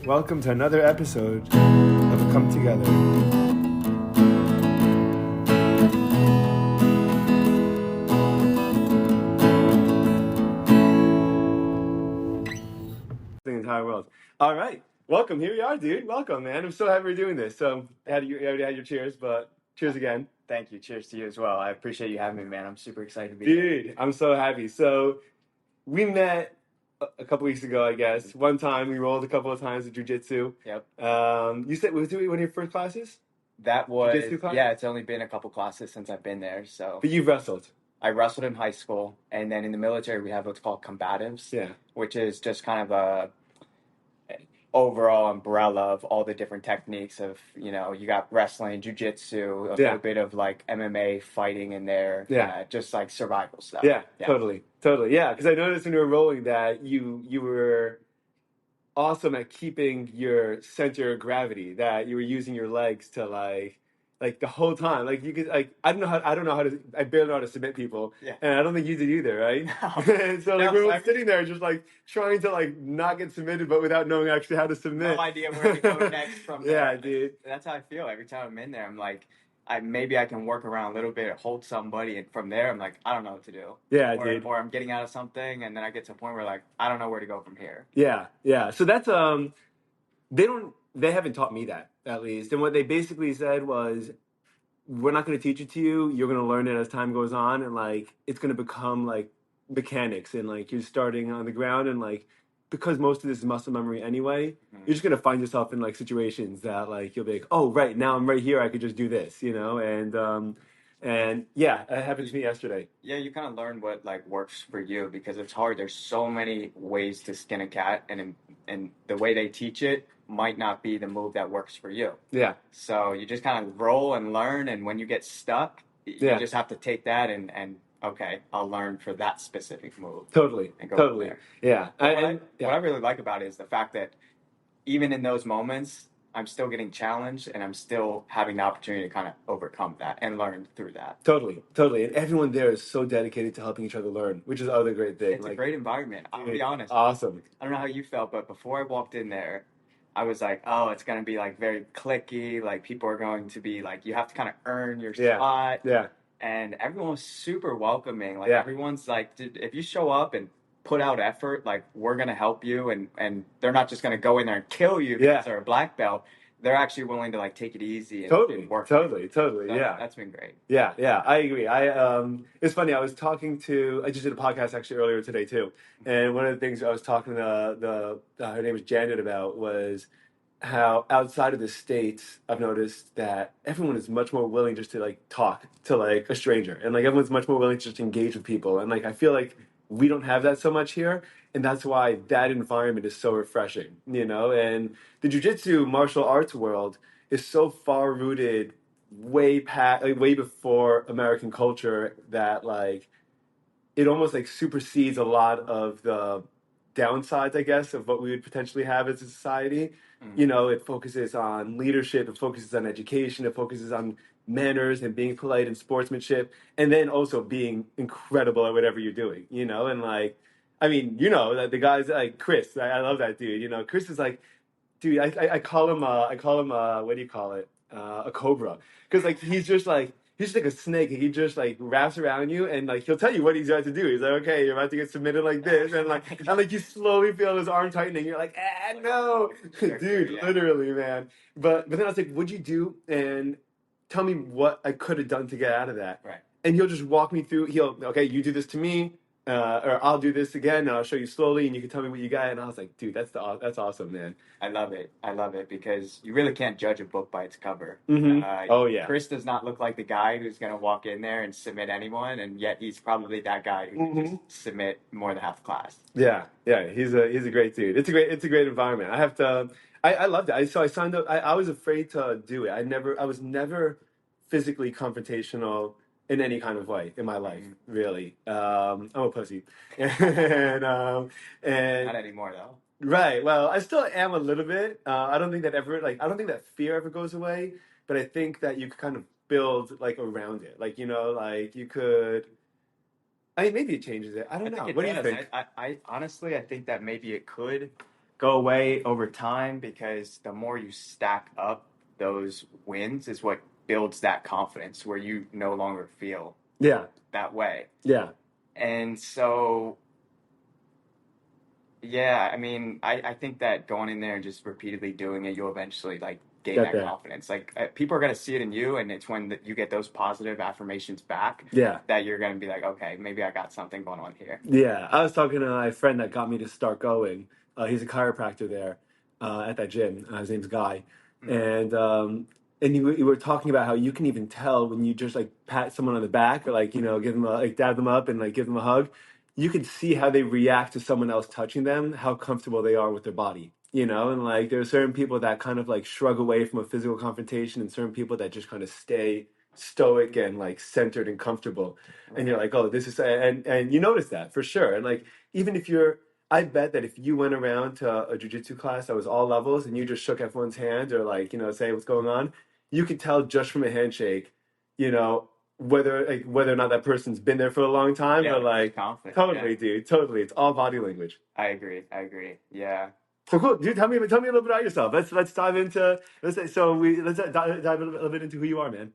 Welcome to another episode of A Come Together. The entire world. All right. Welcome. Here we are, dude. Welcome, man. I'm so happy we're doing this. So, you already had your cheers, but cheers again. Thank you. Cheers to you as well. I appreciate you having me, man. I'm super excited to be Dude, here. I'm so happy. So, we met a couple weeks ago, I guess. One time, we rolled a couple of times at jiu-jitsu. Yep. You said, was it one of your first classes? That was, Jiu-jitsu class? yeah, it's only been a couple classes since I've been there. So But you've wrestled. I wrestled in high school, and then in the military, we have what's called combatives, Yeah. which is just kind of a overall umbrella of all the different techniques of, you got wrestling, jiu-jitsu, a little bit of like MMA fighting in there. Yeah. Just like survival stuff. Yeah. Totally. Yeah, because I noticed when you were rolling that you were awesome at keeping your center of gravity, that you were using your legs to like the whole time. Like you could I don't know how to I barely know how to submit people. Yeah. And I don't think you did either, right? No. And so like we're sitting there just like trying to like not get submitted but without knowing actually how to submit. No idea where to go next from there. Yeah, dude. That's how I feel every time I'm in there. I'm like, maybe I can work around a little bit, hold somebody, and from there I'm like, I don't know what to do. Yeah, or, dude. Or I'm getting out of something, and then I get to a point where like I don't know where to go from here. Yeah. So that's they haven't taught me that, at least. And what they basically said was, we're not going to teach it to you. You're going to learn it as time goes on, and like it's going to become like mechanics, and like you're starting on the ground, and like because most of this is muscle memory anyway, you're just going to find yourself in like situations that like you'll be like, oh right, now I'm right here, I could just do this, and yeah, it happened to me yesterday. Yeah, you kind of learn what like works for you because it's hard. There's so many ways to skin a cat, and the way they teach it might not be the move that works for you. Yeah. So you just kind of roll and learn, and when you get stuck, you just have to take that and okay, I'll learn for that specific move. Totally. And go Totally. from there. Yeah. What I really like about it is the fact that even in those moments, I'm still getting challenged and I'm still having the opportunity to kind of overcome that and learn through that. Totally. And everyone there is so dedicated to helping each other learn, which is the other great thing. It's a great environment. I'll be honest. Awesome. I don't know how you felt, but before I walked in there, I was like, oh, it's going to be like very cliquey. Like people are going to be like, you have to kind of earn your spot. Yeah. And everyone was super welcoming. Like everyone's like, if you show up and put out effort, like we're going to help you. And they're not just going to go in there and kill you because they're a black belt. They're actually willing to like take it easy and work. Totally. That's been great. Yeah, I agree. It's funny. I just did a podcast actually earlier today too, and one of the things I was talking to her name is Janet about was how outside of the States I've noticed that everyone is much more willing just to like talk to like a stranger, and like everyone's much more willing to just engage with people, and like I feel like we don't have that so much here, and that's why that environment is so refreshing, and the jiu-jitsu martial arts world is so far rooted way before American culture that like it almost like supersedes a lot of the downsides, I guess, of what we would potentially have as a society. It focuses on leadership, it focuses on education, it focuses on manners and being polite and sportsmanship, and then also being incredible at whatever you're doing, and like, I mean, that the guys like Chris, I love that dude. Chris is like, dude, I call him what do you call it? A cobra, because like he's just like a snake, and he just like wraps around you, and like he'll tell you what he's about to do. He's like, okay, you're about to get submitted like this, and like you slowly feel his arm tightening. You're like, no, dude, literally, man. But then I was like, what'd you do? And tell me what I could have done to get out of that. Right. And he'll just walk me through. Okay, you do this to me. Or I'll do this again, and I'll show you slowly, and you can tell me what you got. And I was like, dude, that's awesome, man. I love it because you really can't judge a book by its cover. Mm-hmm. Chris does not look like the guy who's going to walk in there and submit anyone, and yet he's probably that guy who can just submit more than half the class. Yeah, he's a great dude. It's a great environment. I loved it. So I signed up. I was afraid to do it. I was never physically confrontational in any kind of way in my life, really. I'm a pussy, and not anymore though. Right. Well, I still am a little bit. I don't think that fear ever goes away, but I think that you could kind of build like around it. Like, like you could. I mean, maybe it changes it. I don't know. What do you think? I honestly, I think that maybe it could, go away over time because the more you stack up those wins is what builds that confidence where you no longer feel that way. Yeah. And so, yeah, I mean, I think that going in there and just repeatedly doing it, you'll eventually like gain Get that there. confidence. Like people are gonna see it in you, and it's when you get those positive affirmations back Yeah. that you're gonna be like, okay, maybe I got something going on here. Yeah. I was talking to my friend that got me to start going. He's a chiropractor there at that gym. His name's Guy. And you were talking about how you can even tell when you just like pat someone on the back or like, give them like dab them up and like give them a hug. You can see how they react to someone else touching them, how comfortable they are with their body, and like there are certain people that kind of like shrug away from a physical confrontation and certain people that just kind of stay stoic and like centered and comfortable. And you're like, oh, this is, and you notice that for sure. And like, even if I bet that if you went around to a jujitsu class that was all levels and you just shook everyone's hand or like, say what's going on, you could tell just from a handshake, whether or not that person's been there for a long time or like, totally, dude, totally. It's all body language. I agree. Yeah. So cool, dude. Tell me a little bit about yourself. Let's dive into let's dive a little bit into who you are, man.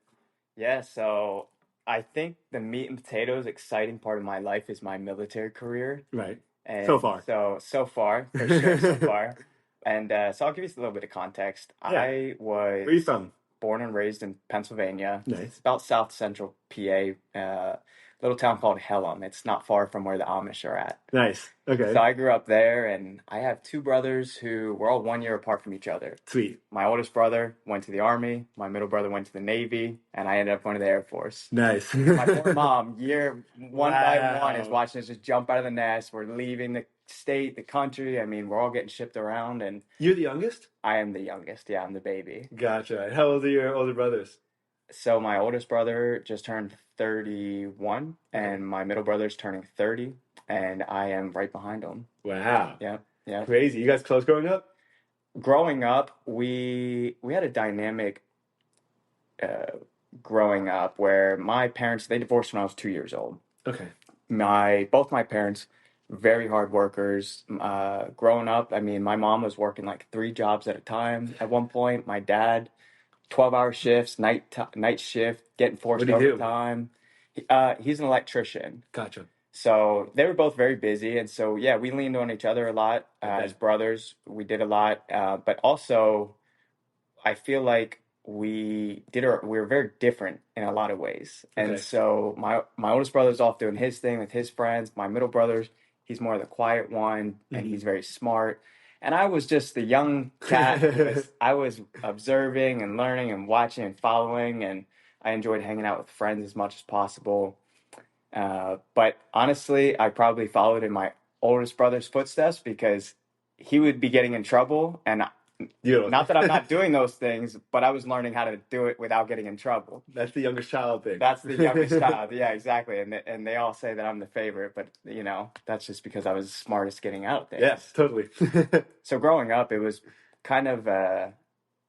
Yeah. So I think the meat and potatoes exciting part of my life is my military career. Right. And so far, so far, for sure, so far. And so I'll give you a little bit of context. Yeah. I was Where are you from? born and raised in Pennsylvania. Nice. It's about south central PA, little town called Hellam. It's not far from where the Amish are at. Nice. Okay. So I grew up there, and I have two brothers who were all 1 year apart from each other. Sweet. My oldest brother went to the Army. My middle brother went to the Navy, and I ended up going to the Air Force. Nice. My poor mom, one by one, is Wow. watching us just jump out of the nest. We're leaving the state, the country. I mean, we're all getting shipped around, and You're the youngest? I am the youngest. Yeah, I'm the baby. Gotcha. How old are your older brothers? So my oldest brother just turned 31, and my middle brother's turning 30, and I am right behind him. Wow. Yeah, yeah. Crazy. You guys close growing up? Growing up, we had a dynamic growing up where my parents, they divorced when I was 2 years old. Okay. Both my parents, very hard workers. Growing up, I mean, my mom was working like 3 jobs at a time at one point. My dad, 12-hour shifts, night shift, getting forced What do you do? overtime. He's an electrician. Gotcha. So they were both very busy, and so yeah, we leaned on each other a lot Okay. as brothers. We did a lot, but also I feel like we were very different in a lot of ways. And Okay. so my oldest brother's off doing his thing with his friends. My middle brother's, he's more the quiet one, and he's very smart. And I was just the young cat. I was observing and learning and watching and following, and I enjoyed hanging out with friends as much as possible. But honestly, I probably followed in my oldest brother's footsteps because he would be getting in trouble, and not that I'm not doing those things, but I was learning how to do it without getting in trouble. That's the youngest child thing. That's the youngest child. Yeah, exactly. And they all say that I'm the favorite, but that's just because I was the smartest getting out there. Yes, totally. So growing up, it was kind of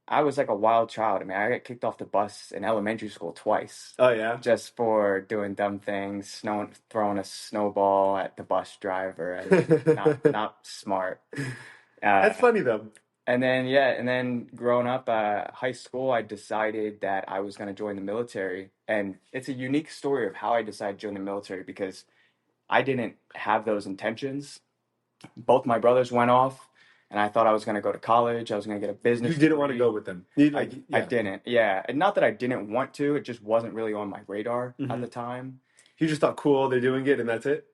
I was like a wild child. I mean, I got kicked off the bus in elementary school twice. Oh yeah. Just for doing dumb things, throwing a snowball at the bus driver. Not smart. That's funny though. And then growing up, high school, I decided that I was going to join the military. And it's a unique story of how I decided to join the military because I didn't have those intentions. Both my brothers went off, and I thought I was going to go to college. I was going to get a business You didn't want to go with them. I didn't, yeah. And not that I didn't want to, it just wasn't really on my radar at the time. You just thought, cool, they're doing it, and that's it?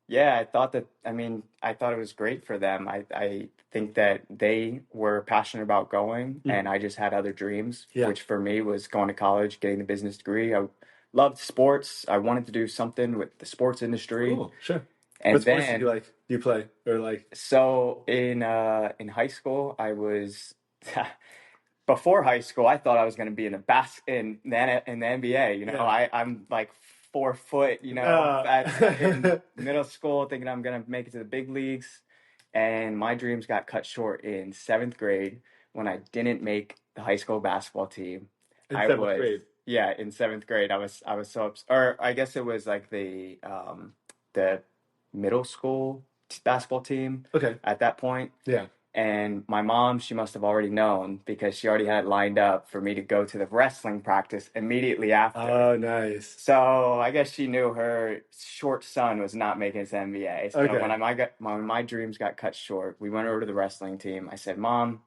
Yeah, I thought it was great for them. I think that they were passionate about going, and I just had other dreams, which for me was going to college, getting the business degree. I loved sports. I wanted to do something with the sports industry. Cool, sure. And what sports did you like? Do you play or like? So in high school, I was before high school. I thought I was going to be in the NBA. I'm like 4 foot. In middle school, thinking I'm going to make it to the big leagues, and my dreams got cut short in 7th grade when I didn't make the high school basketball team. In 7th grade. Yeah, in 7th grade, I was so upset. Or I guess it was like the middle school basketball team. Okay. At that point. Yeah. And my mom, she must have already known because she already had it lined up for me to go to the wrestling practice immediately after. Oh, nice. So I guess she knew her short son was not making it to NBA. So Okay. when my dreams got cut short, we went over to the wrestling team. I said, Mom,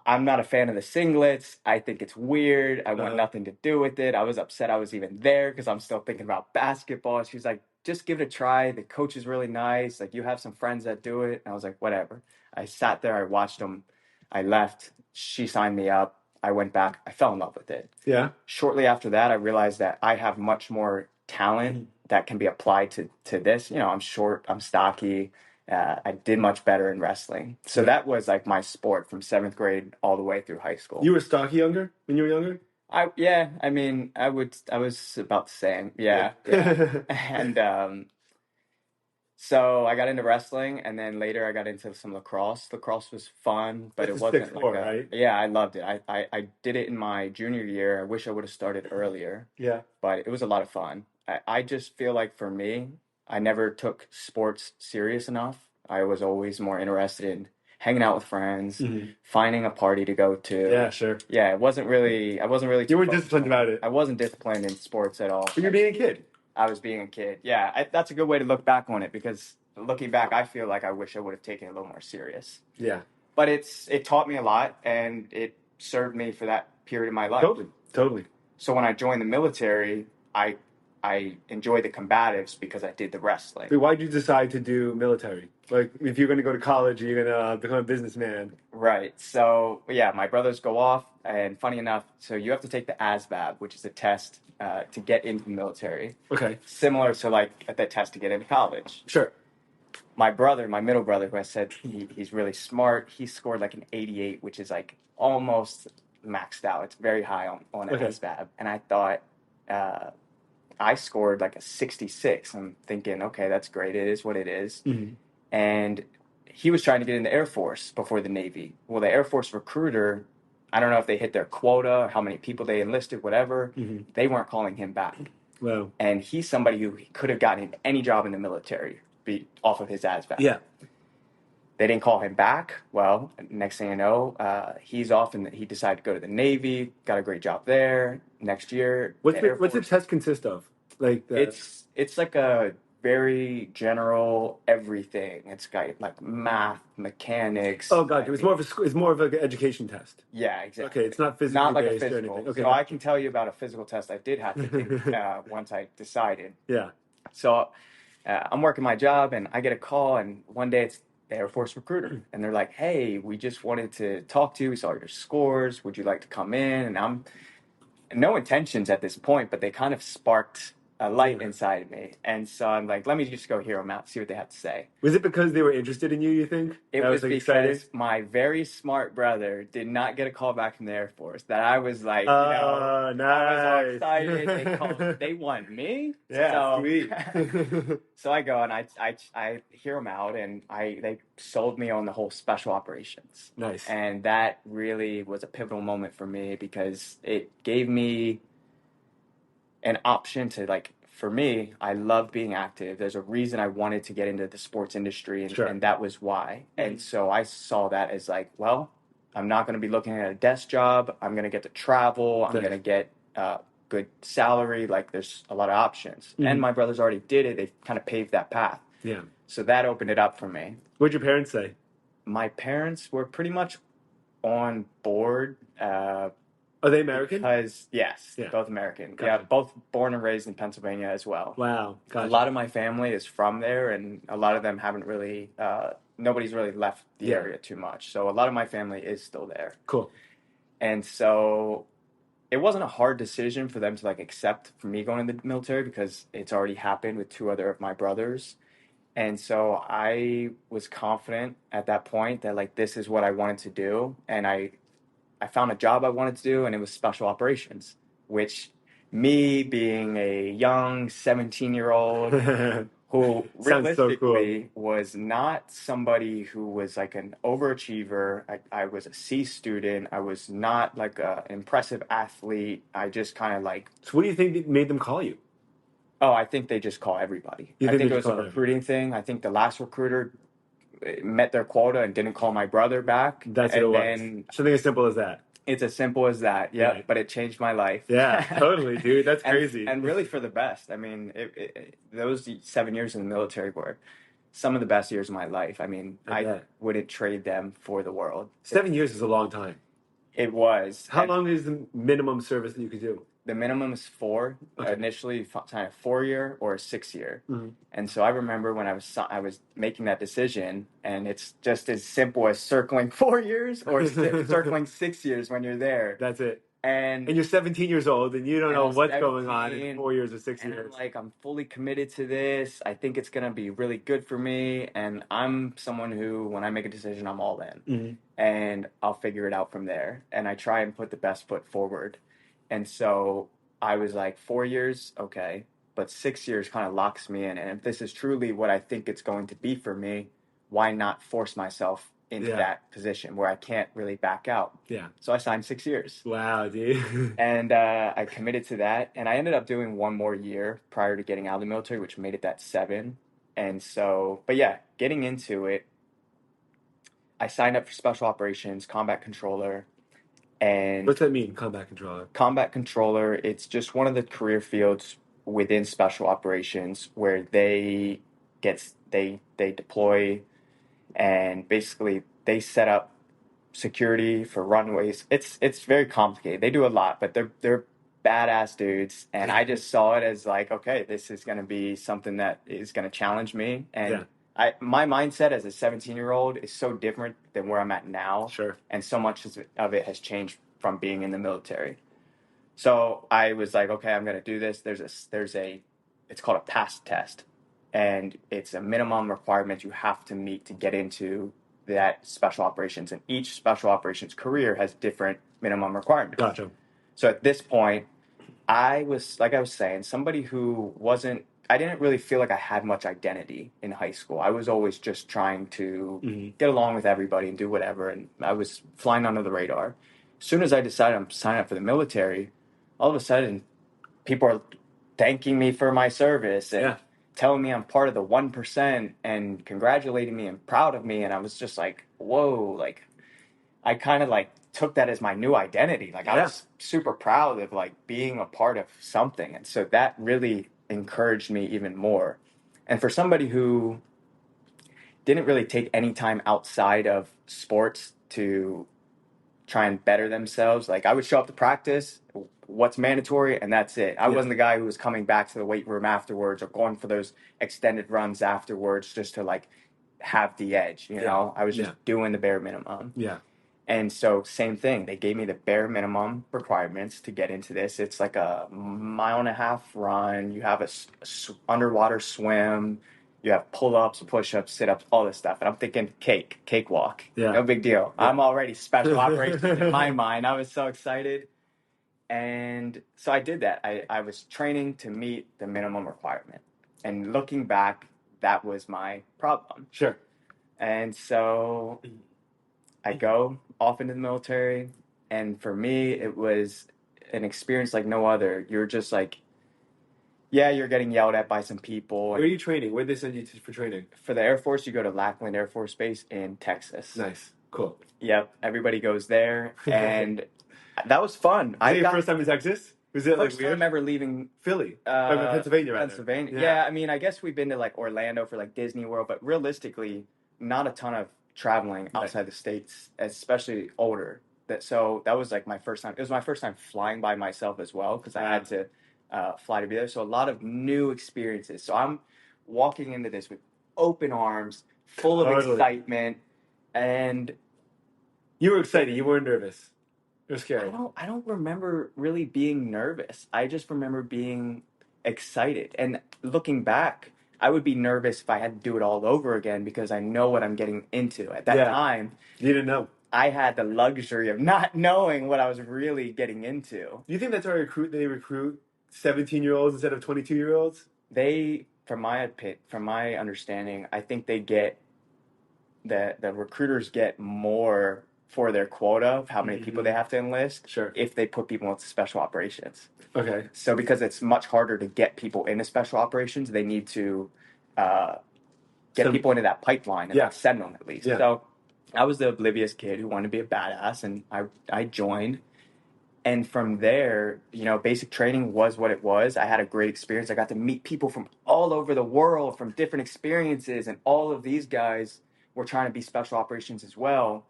I'm not a fan of the singlets. I think it's weird. I want nothing to do with it. I was upset I was even there because I'm still thinking about basketball. She was like, just give it a try. The coach is really nice. Like, you have some friends that do it. And I was like, whatever. I sat there. I watched them. I left. She signed me up. I went back. I fell in love with it. Yeah. Shortly after that, I realized that I have much more talent that can be applied to this. You know, I'm short. I'm stocky. I did much better in wrestling. So that was like my sport from 7th grade all the way through high school. You were stocky when you were younger? I mean, I was about the same. Yeah. And so I got into wrestling, and then later I got into some lacrosse. Lacrosse was fun, but That's it wasn't sport, right? Yeah, I loved it. I did it in my junior year. I wish I would have started earlier. Yeah. But it was a lot of fun. I just feel like for me, I never took sports serious enough. I was always more interested in hanging out with friends, finding a party to go to. Yeah, sure. Yeah, I wasn't really. You weren't disciplined about it. I wasn't disciplined in sports at all. But you're being a kid. I was being a kid. Yeah, that's a good way to look back on it, because looking back, I feel like I wish I would have taken it a little more serious. Yeah. But it taught me a lot, and it served me for that period of my life. Totally. So when I joined the military, I enjoyed the combatives because I did the wrestling. But why did you decide to do military? Like, if you're going to go to college, you're going to become a businessman. Right. So, yeah, my brothers go off, and funny enough, so you have to take the ASVAB, which is a test to get into the military. Okay. Similar to, like, the test to get into college. Sure. My middle brother, who I said he's really smart, he scored like an 88, which is like almost maxed out. It's very high on ASVAB. And I thought I scored like a 66. I'm thinking, okay, that's great. It is what it is. Mm-hmm. And he was trying to get in the Air Force before the Navy. Well, the Air Force recruiter, I don't know if they hit their quota, how many people they enlisted, whatever. Mm-hmm. They weren't calling him back. Wow. And he's somebody who could have gotten any job in the military off of his ASVAB. Yeah. They didn't call him back. Well, next thing you know, he's off, and he decided to go to the Navy. Got a great job there. Next year, what's the test consist of? Like it's like a very general everything. It's got like math, mechanics. Oh, gotcha. It's more of an education test. Yeah, exactly. Okay, it's not physical. Not like a physical. Okay. So I can tell you about a physical test I did have to take once I decided. Yeah. So I'm working my job, and I get a call, and one day it's the Air Force recruiter, and they're like, "Hey, we just wanted to talk to you. We saw your scores. Would you like to come in?" And I'm no intentions at this point, but they kind of sparked a light inside of me. And so I'm like, let me just go hear them out, see what they have to say. Was it because they were interested in you think? It was like because my very smart brother did not get a call back from the Air Force. That I was like, nice. I was all excited. They want me? Yeah, sweet. So I go and I hear them out, and they sold me on the whole special operations. Nice. And that really was a pivotal moment for me, because it gave me an option to, like, for me, I love being active. There's a reason I wanted to get into the sports industry, and that was why. And so I saw that as like, well, I'm not going to be looking at a desk job. I'm going to get to travel. I'm going to get good salary. Like, there's a lot of options. Mm-hmm. And my brothers already did it. They kind of paved that path. Yeah. So that opened it up for me. What'd your parents say? My parents were pretty much on board. Are they American? Because, yes, both American. Gotcha. Yeah, both born and raised in Pennsylvania as well. Wow. Gotcha. A lot of my family is from there, and a lot of them haven't really, nobody's really left the area too much. So a lot of my family is still there. Cool. And so it wasn't a hard decision for them to, like, accept for me going in the military, because it's already happened with 2 other of my brothers. And so I was confident at that point that, like, this is what I wanted to do. And I found a job I wanted to do, and it was special operations, which, me being a young 17-year-old who realistically was not somebody who was like an overachiever. I was a C student. I was not like an impressive athlete. I just kind of like... So what do you think made them call you? Oh, I think they just call everybody. I think it was a recruiting thing. I think the last recruiter met their quota and didn't call my brother back. That's what it was. Something as simple as that. It's as simple as that. Yeah, right. But it changed my life. Yeah, totally, dude. That's crazy. And really for the best. I mean, those 7 years in the military were some of the best years of my life. I mean, I wouldn't trade them for the world. 7 years is a long time. It was. How long is the minimum service that you could do? The minimum is 4. Okay. Initially, signed a 4-year or a 6-year. Mm-hmm. And so I remember when I was making that decision, and it's just as simple as circling 4 years or circling 6 years when you're there. That's it. And you're 17 years old, and you don't know what's going on in 4 years or 6 years. I'm fully committed to this. I think it's going to be really good for me. And I'm someone who, when I make a decision, I'm all in. Mm-hmm. And I'll figure it out from there. And I try and put the best foot forward. And so I was like, 4 years, okay. But 6 years kind of locks me in. And if this is truly what I think it's going to be for me, why not force myself into that position where I can't really back out? Yeah. So I signed 6 years. Wow, dude. And I committed to that. And I ended up doing 1 more year prior to getting out of the military, which made it that 7. And so, but yeah, getting into it, I signed up for special operations, combat controller. And what's that mean, combat controller? Combat controller, it's just one of the career fields within special operations where they deploy, and basically they set up security for runways. It's very complicated. They do a lot, but they're badass dudes, and I just saw it as like, okay, this is going to be something that is going to challenge me. And my mindset as a 17-year-old is so different than where I'm at now. Sure. And so much of it has changed from being in the military. So I was like, okay, I'm going to do this. It's called a pass test, and it's a minimum requirement you have to meet to get into that special operations. And each special operations career has different minimum requirements. Gotcha. So at this point, I was saying, somebody who I didn't really feel like I had much identity in high school. I was always just trying to get along with everybody and do whatever, and I was flying under the radar. As soon as I decided I'm signing up for the military, all of a sudden, people are thanking me for my service and telling me I'm part of the 1% and congratulating me and proud of me. And I was just like, whoa, like I kind of like took that as my new identity. Like I was super proud of like being a part of something. And so that really encouraged me even more. And for somebody who didn't really take any time outside of sports to try and better themselves, like I would show up to practice, what's mandatory, and that's it. I wasn't the guy who was coming back to the weight room afterwards or going for those extended runs afterwards just to like have the edge, you know? I was just doing the bare minimum. Yeah. And so same thing, they gave me the bare minimum requirements to get into this. It's like a 1.5-mile run. You have a underwater swim. You have pull-ups, push-ups, sit-ups, all this stuff. And I'm thinking cakewalk. Yeah. No big deal. Yeah. I'm already special operations in my mind. I was so excited. And so I did that. I was training to meet the minimum requirement. And looking back, that was my problem. Sure. And so I go off into the military. And for me, it was an experience like no other. You're just like, you're getting yelled at by some people. Where are you training? Where did they send you for training? For the Air Force, you go to Lackland Air Force Base in Texas. Nice. Cool. Yep. Everybody goes there. And that was fun. Was it your first time in Texas? Was it like weird? I remember leaving Philly. Pennsylvania, rather. Pennsylvania. Yeah, I mean, I guess we've been to like Orlando for like Disney World, but realistically, not a ton of traveling outside the States, especially older. So that was like my first time. It was my first time flying by myself as well, because I had to fly to be there. So a lot of new experiences. So I'm walking into this with open arms, full of excitement, and you were excited. You weren't nervous. You're scared. I don't remember really being nervous. I just remember being excited. And looking back, I would be nervous if I had to do it all over again because I know what I'm getting into. At that time, you didn't know. I had the luxury of not knowing what I was really getting into. Do you think that's why they recruit 17-year-olds instead of 22-year-olds? From my understanding, I think they get the recruiters get more for their quota of how many people they have to enlist. Sure. If they put people into special operations. Okay. So because it's much harder to get people into special operations, they need to get people into that pipeline and like send them at least. Yeah. So I was the oblivious kid who wanted to be a badass, and I joined. And from there, you know, basic training was what it was. I had a great experience. I got to meet people from all over the world, from different experiences, and all of these guys were trying to be special operations as well.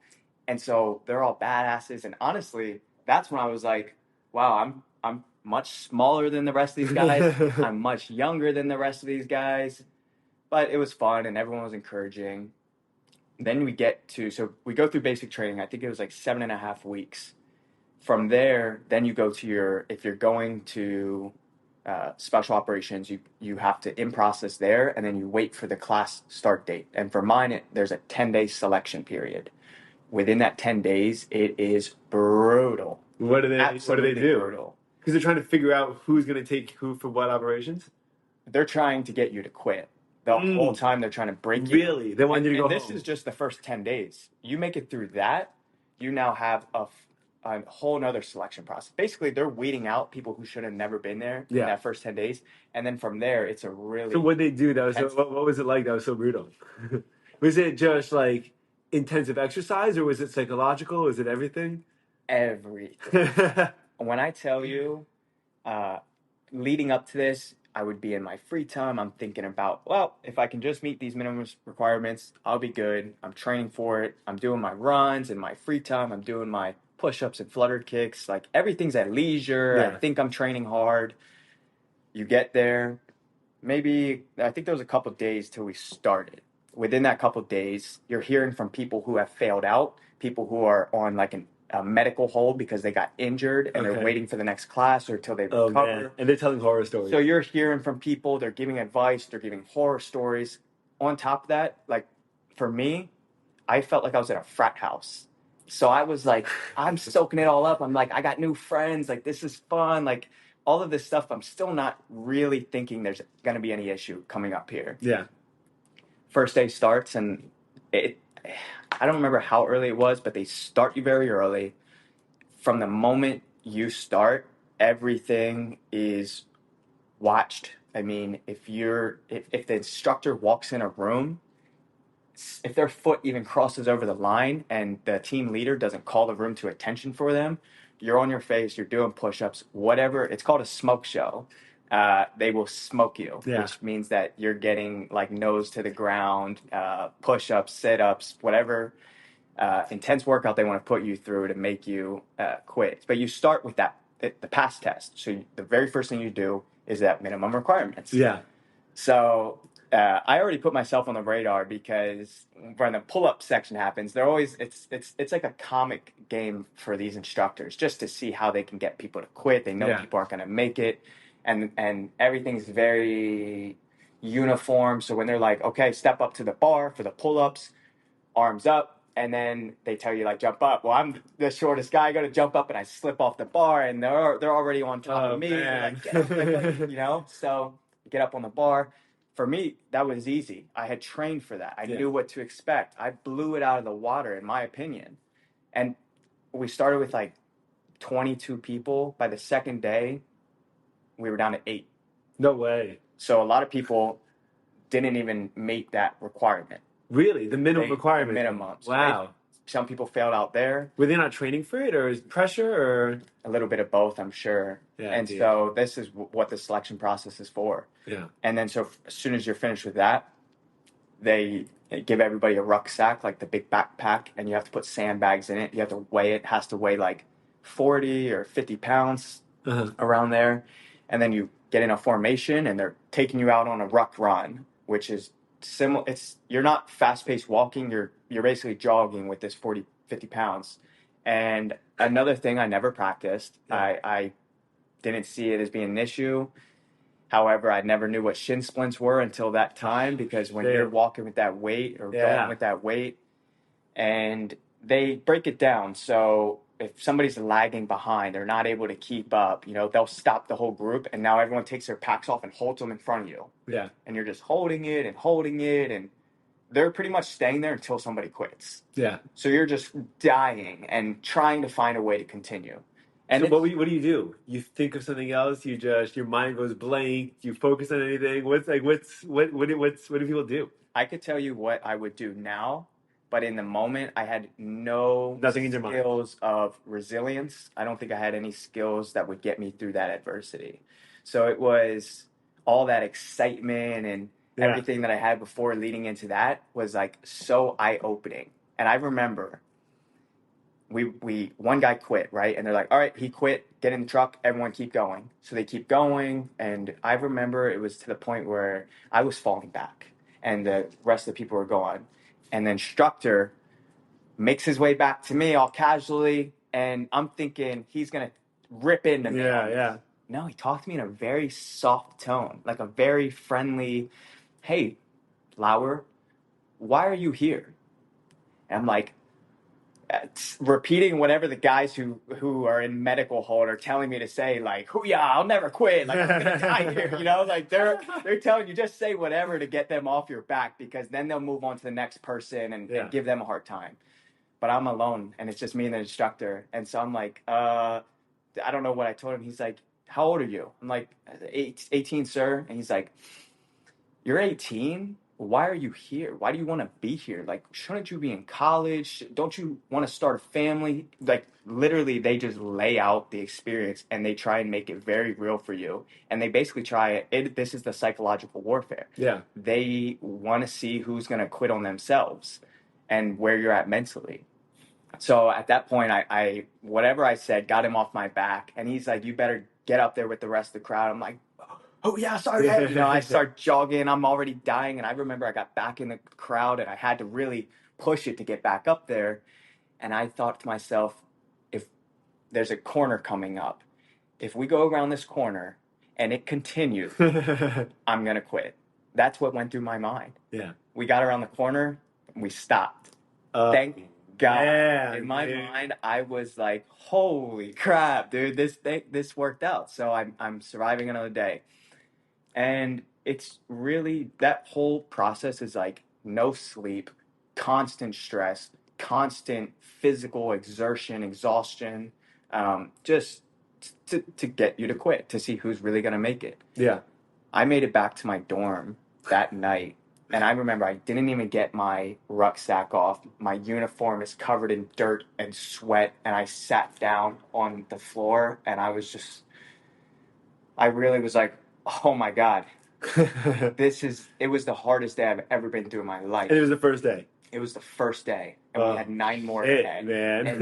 And so they're all badasses. And honestly, that's when I was like, wow, I'm much smaller than the rest of these guys. I'm much younger than the rest of these guys. But it was fun and everyone was encouraging. Then we go through basic training. I think it was like 7.5 weeks. From there, then you go to if you're going to special operations, you have to in process there, and then you wait for the class start date. And for mine, there's a 10-day selection period. Within that 10 days, it is brutal. What do they do? Brutal. Because they're trying to figure out who's going to take who for what operations? They're trying to get you to quit. The whole time they're trying to break you. Really? They want you to go home. This is just the first 10 days. You make it through that, you now have a whole nother selection process. Basically, they're weeding out people who should have never been there in that first 10 days. And then from there, it's a really... So what they do, what was it like that was so brutal? Was it just like intensive exercise, or was it psychological? Was it everything? Everything. When I tell you, leading up to this, I would be in my free time. I'm thinking about, well, if I can just meet these minimum requirements, I'll be good. I'm training for it. I'm doing my runs in my free time. I'm doing my push-ups and flutter kicks. Like, everything's at leisure. I think I'm training hard. You get there. Maybe, I think there was a couple of days till we started. Within that couple of days, you're hearing from people who have failed out, people who are on like a medical hold because they got injured and they're waiting for the next class or till they recover. Man. And they're telling horror stories. So you're hearing from people, they're giving advice, they're giving horror stories. On top of that, like, for me, I felt like I was at a frat house. So I was like, I'm soaking it all up. I'm like, I got new friends. Like, this is fun. Like, all of this stuff, I'm still not really thinking there's going to be any issue coming up here. Yeah. First day starts, and I don't remember how early it was, but they start you very early. From the moment you start, everything is watched. I mean, if the instructor walks in a room, if their foot even crosses over the line and the team leader doesn't call the room to attention for them, you're on your face, you're doing push-ups, whatever. It's called a smoke show. They will smoke you, which means that you're getting like nose to the ground, push-ups, sit-ups, whatever intense workout they want to put you through to make you quit. But you start with the pass test. So the very first thing you do is that minimum requirements. Yeah. So I already put myself on the radar because when the pull-up section happens, they're always it's like a comic game for these instructors just to see how they can get people to quit. They know people aren't going to make it, and everything's very uniform. So when they're like, okay, step up to the bar for the pull-ups, arms up, and then they tell you like jump up. Well, I'm the shortest guy. I got to jump up, and I slip off the bar, and they're already on top of me. Like, get up, you know, so get up on the bar. For me, that was easy. I had trained for that. I knew what to expect. I blew it out of the water, in my opinion. And we started with like 22 people. By the second day, we were down to 8. No way. So a lot of people didn't even meet that requirement. Really? The minimum requirement? The minimum. So wow. Some people failed out there. Were they not training for it, or is pressure, or? A little bit of both, I'm sure. Yeah, and so this is what the selection process is for. Yeah. And then so as soon as you're finished with that, they give everybody a rucksack, like the big backpack, and you have to put sandbags in it. You have to weigh it. It has to weigh like 40 or 50 pounds around there. And then you get in a formation, and they're taking you out on a ruck run, which is similar. You're not fast-paced walking. You're basically jogging with this 40, 50 pounds. And another thing I never practiced, I didn't see it as being an issue. However, I never knew what shin splints were until that time, because when you're walking with that weight or going with that weight, and they break it down. So if somebody's lagging behind, they're not able to keep up, you know, they'll stop the whole group, and now everyone takes their packs off and holds them in front of you. Yeah. And you're just holding it, and they're pretty much staying there until somebody quits. Yeah. So you're just dying and trying to find a way to continue. And So what do you do? You think of something else? Your mind goes blank. Do you focus on anything? What do people do? I could tell you what I would do now, but in the moment, I had no Nothing in your mind. skills of resilience. I don't think I had any skills that would get me through that adversity. So it was all that excitement and Yeah. everything that I had before leading into that was like so eye-opening. And I remember we one guy quit, right? And they're like, all right, he quit, get in the truck, everyone keep going. So they keep going, and I remember it was to the point where I was falling back and the rest of the people were gone. And the instructor makes his way back to me all casually, and I'm thinking he's gonna rip into me. Yeah. No, he talked to me in a very soft tone, like a very friendly, hey, Lauer, why are you here? And I'm like, repeating whatever the guys who are in medical hold are telling me to say, like, "Oh yeah, I'll never quit. Like, I'm gonna die here." You know, like they're telling you just say whatever to get them off your back, because then they'll move on to the next person and give them a hard time. But I'm alone, and it's just me and the instructor, and so I'm like, I don't know what I told him. He's like, "How old are you?" I'm like, 18, sir. And he's like, "You're 18? Why are you here? Why do you want to be here? Like, shouldn't you be in college? Don't you want to start a family?" Like, literally, they just lay out the experience and they try and make it very real for you. And they basically try it. This is the psychological warfare. Yeah. They want to see who's going to quit on themselves and where you're at mentally. So at that point, I whatever I said got him off my back. And he's like, "You better get up there with the rest of the crowd." I'm like, "Oh yeah, sorry." You know, I start jogging. I'm already dying, and I remember I got back in the crowd, and I had to really push it to get back up there. And I thought to myself, if there's a corner coming up, if we go around this corner and it continues, I'm gonna quit. That's what went through my mind. Yeah. We got around the corner, we stopped. Thank God. Yeah, in my mind, I was like, "Holy crap, dude! This worked out." So I'm surviving another day. And it's really, that whole process is like no sleep, constant stress, constant physical exertion, exhaustion, just to get you to quit, to see who's really going to make it. Yeah. I made it back to my dorm that night. And I remember I didn't even get my rucksack off. My uniform is covered in dirt and sweat. And I sat down on the floor and I really was like, oh my God, it was the hardest day I've ever been through in my life. And it was the first day. It was the first day. And we had 9 more ahead. Man. And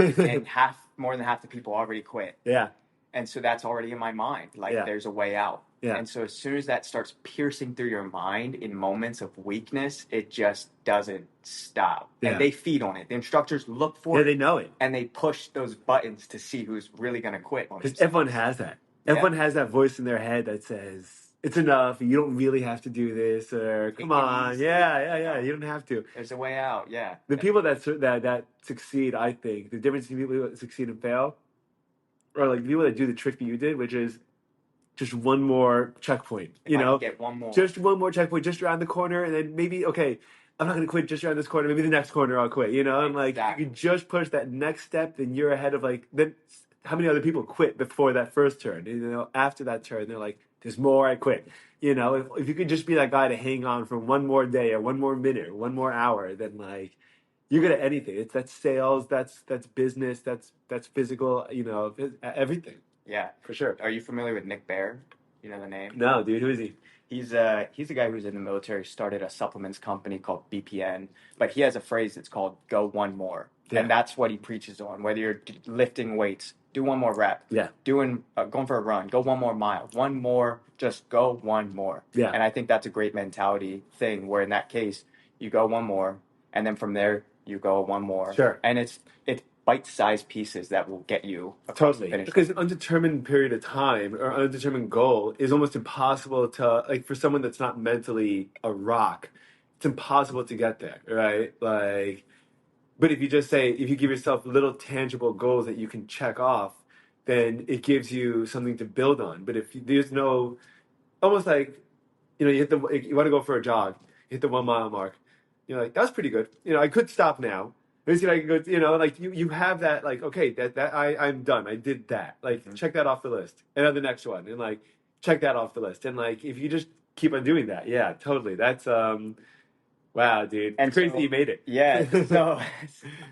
more than half the people already quit. Yeah. And so that's already in my mind. Like, there's a way out. Yeah. And so as soon as that starts piercing through your mind in moments of weakness, it just doesn't stop. Yeah. And they feed on it. The instructors look for it. Yeah, they know it. And they push those buttons to see who's really going to quit. Because everyone has that. Everyone has that voice in their head that says, "It's enough. You don't really have to do this," or "Come on, yeah. You don't have to." There's a way out. Yeah. The people that succeed, I think, the difference between people that succeed and fail, are like people that do the trick that you did, which is just one more checkpoint. If I can get one more. Just one more checkpoint, just around the corner, and then maybe, okay, I'm not going to quit just around this corner. Maybe the next corner I'll quit. And like, you just push that next step, then you're ahead of like, then how many other people quit before that first turn? After that turn, they're like, "There's more, I quit." If you could just be that guy to hang on for one more day or one more minute or one more hour, then like, you're good at anything. That's sales, that's business, that's physical, everything. Yeah, for sure. Are you familiar with Nick Bear? You know the name? No, dude. Who is he? He's a guy who's in the military, started a supplements company called BPN, but he has a phrase that's called "go one more," and that's what he preaches on. Whether you're lifting weights, do one more rep. Yeah. Going for a run, go one more mile. One more, just go one more. Yeah. And I think that's a great mentality thing. Where in that case, you go one more, and then from there you go one more. Sure. And it's bite-sized pieces that will get you across the finish line. Because an undetermined period of time or undetermined goal is almost impossible to, like, for someone that's not mentally a rock, it's impossible to get there, right? Like, but if you give yourself little tangible goals that you can check off, then it gives you something to build on. But if there's no, almost like, you want to go for a jog, you hit the 1 mile mark, you're like, that's pretty good. I could stop now. Let me see if I can go, like you have that, like, okay, I'm done. I did that. Like, check that off the list. And then the next one. And like, check that off the list. And like, if you just keep on doing that, yeah, totally. That's, wow, dude. And It's crazy so, that you made it. yeah, so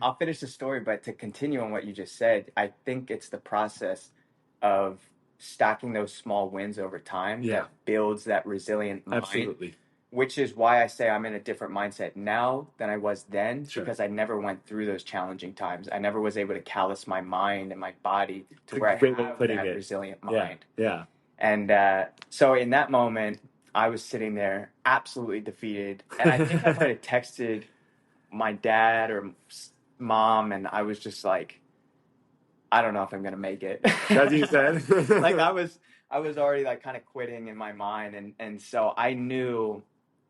I'll finish the story, but to continue on what you just said, I think it's the process of stacking those small wins over time Yeah. that builds that resilient mind. Absolutely. Which is why I say I'm in a different mindset now than I was then, Sure. because I never went through those challenging times. I never was able to callous my mind and my body to where I Great way of have putting that it. resilient Yeah. mind. Yeah. And so in that moment, I was sitting there absolutely defeated. And I think I might have texted my dad or mom, and I was just like, I don't know if I'm gonna make it. That's what you said? Like I was already like kind of quitting in my mind, and so I knew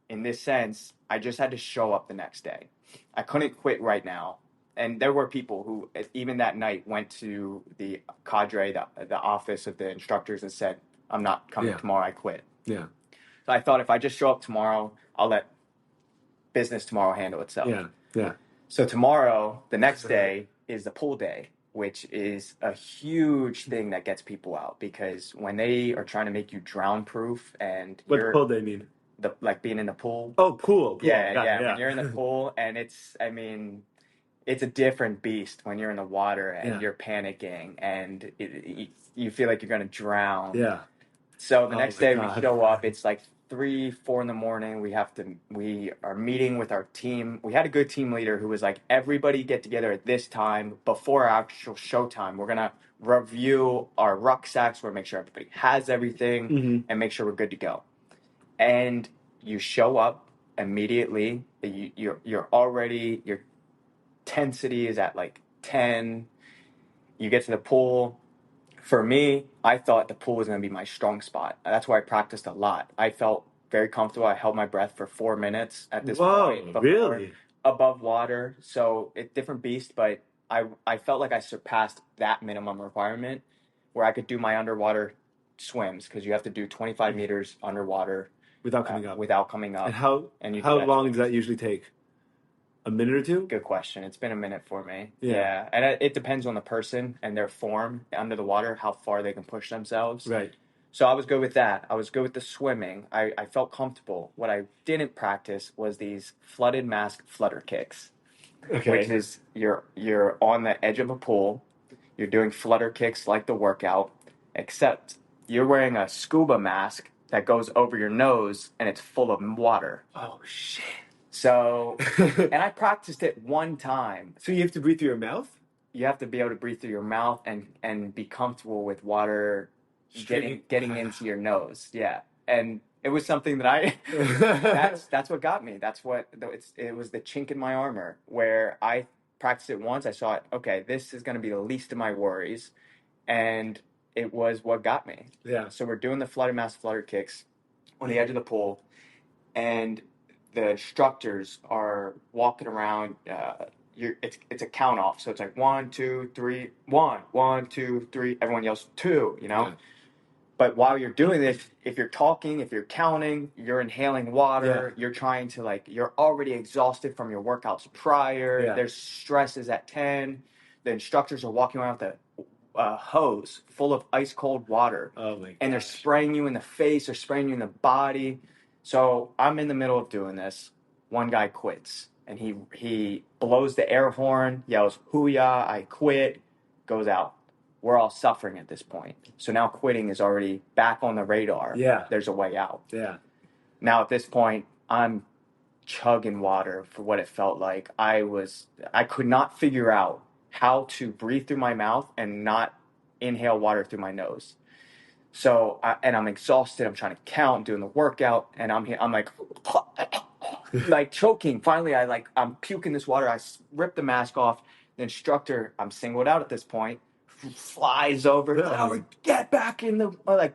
in this sense I just had to show up the next day. I couldn't quit right now. And there were people who even that night went to the cadre, the office of the instructors, and said, I'm not coming tomorrow, I quit. Yeah. So I thought if I just show up tomorrow, I'll let business tomorrow handle itself. Yeah. Yeah. So tomorrow, the next day, is the pool day, which is a huge thing that gets people out, because when they are trying to make you drown proof and What pool they mean? Like being in the pool. Oh, pool. Yeah. When you're in the pool, and it's a different beast when you're in the water and you're panicking and you feel like you're going to drown. Yeah. So the next day we show up, it's like 3, 4 in the morning. We are meeting with our team. We had a good team leader who was like, everybody get together at this time before our actual show time. We're going to review our rucksacks. We're going to make sure everybody has everything and make sure we're good to go. And you show up immediately. Your intensity is at like 10. You get to the pool. For me, I thought the pool was going to be my strong spot. That's why I practiced a lot. I felt very comfortable. I held my breath for 4 minutes at this point. Really? Above water. So it's different beast, but I felt like I surpassed that minimum requirement where I could do my underwater swims, because you have to do 25 meters underwater without coming up. And how long does that usually take? A minute or two? Good question. It's been a minute for me. Yeah. And it depends on the person and their form under the water, how far they can push themselves. Right. So I was good with that. I was good with the swimming. I felt comfortable. What I didn't practice was these flooded mask flutter kicks. Okay. Which is you're on the edge of a pool. You're doing flutter kicks like the workout, except you're wearing a scuba mask that goes over your nose and it's full of water. Oh, shit. So, and I practiced it one time. So you have to breathe through your mouth? You have to be able to breathe through your mouth and be comfortable with water getting into your nose. Yeah. And it was something that that's what got me. It was the chink in my armor where I practiced it once. I saw it. Okay, this is going to be the least of my worries. And it was what got me. Yeah. So we're doing the flooded mask flutter kicks on the edge of the pool, and the instructors are walking around. It's a count off, so it's like 1, 2, 3, 1, 1, 2, 3. Everyone yells 2, Yeah. But while you're doing this, if you're talking, if you're counting, you're inhaling water. You're trying to you're already exhausted from your workouts prior. Yeah. There's stresses at 10. The instructors are walking around with a hose full of ice cold water. Oh my gosh. And they're spraying you in the face. They're spraying you in the body. So I'm in the middle of doing this. One guy quits, and he blows the air horn, yells, "Hoo-yah, I quit," goes out. We're all suffering at this point. So now quitting is already back on the radar. Yeah. There's a way out. Yeah. Now at this point, I'm chugging water for what it felt like. I could not figure out how to breathe through my mouth and not inhale water through my nose. So, I'm exhausted. I'm trying to count, doing the workout, and I'm like, like choking. Finally, I'm puking this water. I rip the mask off. The instructor, I'm singled out at this point, flies over. Lauer, get back in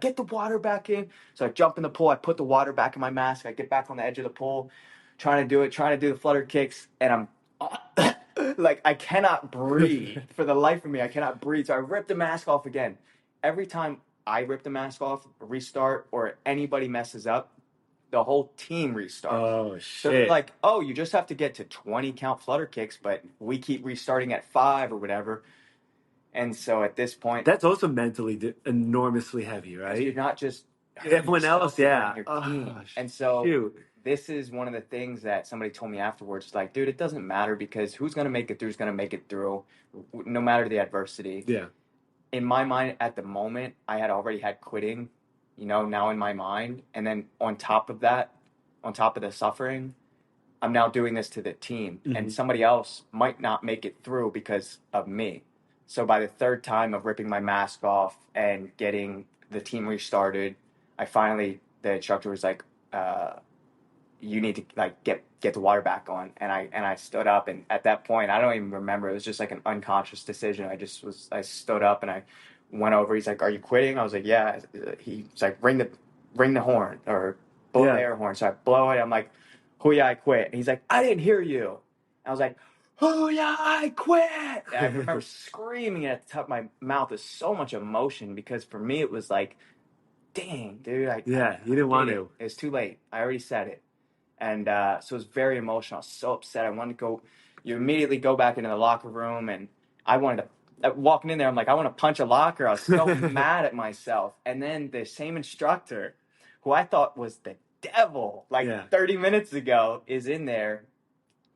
get the water back in. So I jump in the pool. I put the water back in my mask. I get back on the edge of the pool, trying to do the flutter kicks, and I'm I cannot breathe. For the life of me, I cannot breathe. So I rip the mask off again. Every time I rip the mask off, restart, or anybody messes up, the whole team restarts. Oh, So they're shit. like, oh, you just have to get to 20 count flutter kicks, but we keep restarting at 5 or whatever. And so at this point, That's also mentally enormously heavy, because you're right? not just hurting Everyone else, yourself, you're hurting yeah. your team. Oh, And so shoot. this is one of the things that somebody told me afterwards. Like, dude, it doesn't matter, because who's going to make it through is going to make it through, no matter the adversity. Yeah. In my mind at the moment, I had already had quitting, now in my mind. And then on top of that, on top of the suffering, I'm now doing this to the team. Mm-hmm. And somebody else might not make it through because of me. So by the third time of ripping my mask off and getting the team restarted, the instructor was like, you need to like get the water back on. And I stood up, and at that point, I don't even remember, it was just like an unconscious decision. I stood up and I went over. He's like, are you quitting? I was like, yeah. He's like, ring the horn, or blow the air horn. So I blow it. I'm like, oh yeah, I quit. And he's like, I didn't hear you. I was like, oh yeah, I quit. And I remember screaming at the top of my mouth with so much emotion, because for me it was like, dang, dude. You didn't want to. It was too late. I already said it. And so it was very emotional. I was so upset. I wanted to go. You immediately go back into the locker room, and I wanted to, walking in there, I'm like, I want to punch a locker. I was so mad at myself. And then the same instructor, who I thought was the devil, 30 minutes ago, is in there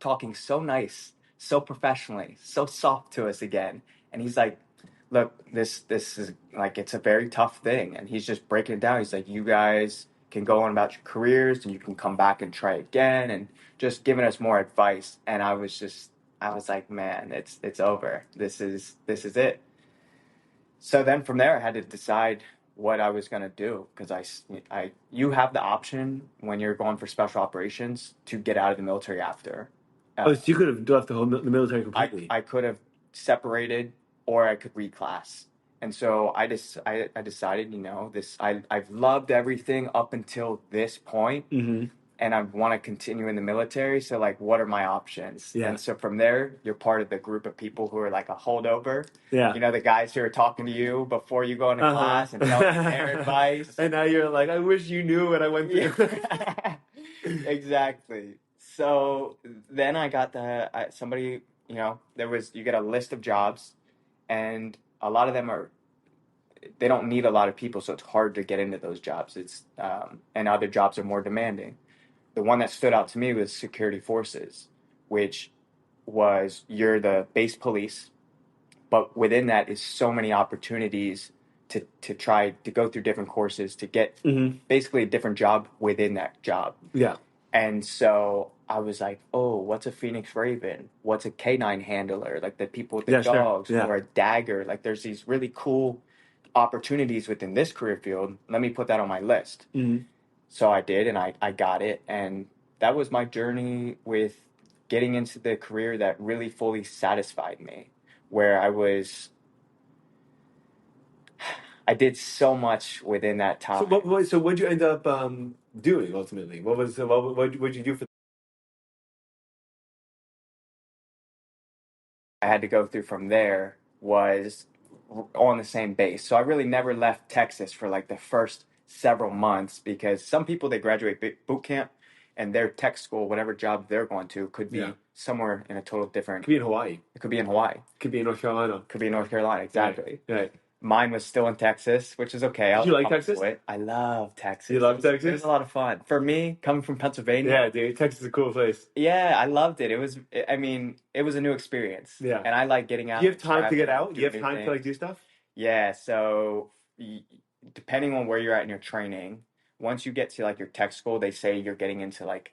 talking so nice, so professionally, so soft to us again. And he's like, look, this is like, it's a very tough thing. And he's just breaking it down. He's like, you guys can go on about your careers, and you can come back and try again, and just giving us more advice. And I was like, man, it's over. This is it. So then from there, I had to decide what I was going to do, because you have the option when you're going for special operations to get out of the military after. So you could have left the military completely. I could have separated, or I could reclass. And so I decided, I've loved everything up until this point, mm-hmm. and I want to continue in the military. So like, what are my options? Yeah. And so from there, you're part of the group of people who are like a holdover. Yeah. The guys who are talking to you before you go into class and telling you their advice. And now you're like, I wish you knew what I went through. Exactly. So then I got somebody, you get a list of jobs, and a lot of them they don't need a lot of people, so it's hard to get into those jobs. And other jobs are more demanding. The one that stood out to me was security forces, which was, you're the base police, but within that is so many opportunities to try to go through different courses to get basically a different job within that job. Yeah. And so I was like, oh, what's a Phoenix Raven? What's a canine handler? Like the people with the dogs, or a dagger. Like, there's these really cool opportunities within this career field. Let me put that on my list. Mm-hmm. So I did, and I got it. And that was my journey with getting into the career that really fully satisfied me, where I did so much within that time. So what'd you end up doing ultimately? What'd you do for? I had to go through from there was on the same base. So I really never left Texas for like the first several months, because some people, they graduate boot camp, and their tech school, whatever job they're going to, could be somewhere in a total different. It could be in Hawaii. It could be in Hawaii. Could be in North Carolina. Could be in North Carolina, exactly. Right. Mine was still in Texas, which is okay. Did you like Texas? I love Texas. You love Texas? It was a lot of fun. For me, coming from Pennsylvania. Yeah, dude. Texas is a cool place. Yeah, I loved it. It was a new experience. Yeah. And I like getting out. Do you have time to get out? Do you have time to do stuff? Yeah, so depending on where you're at in your training, once you get to like your tech school, they say you're getting into like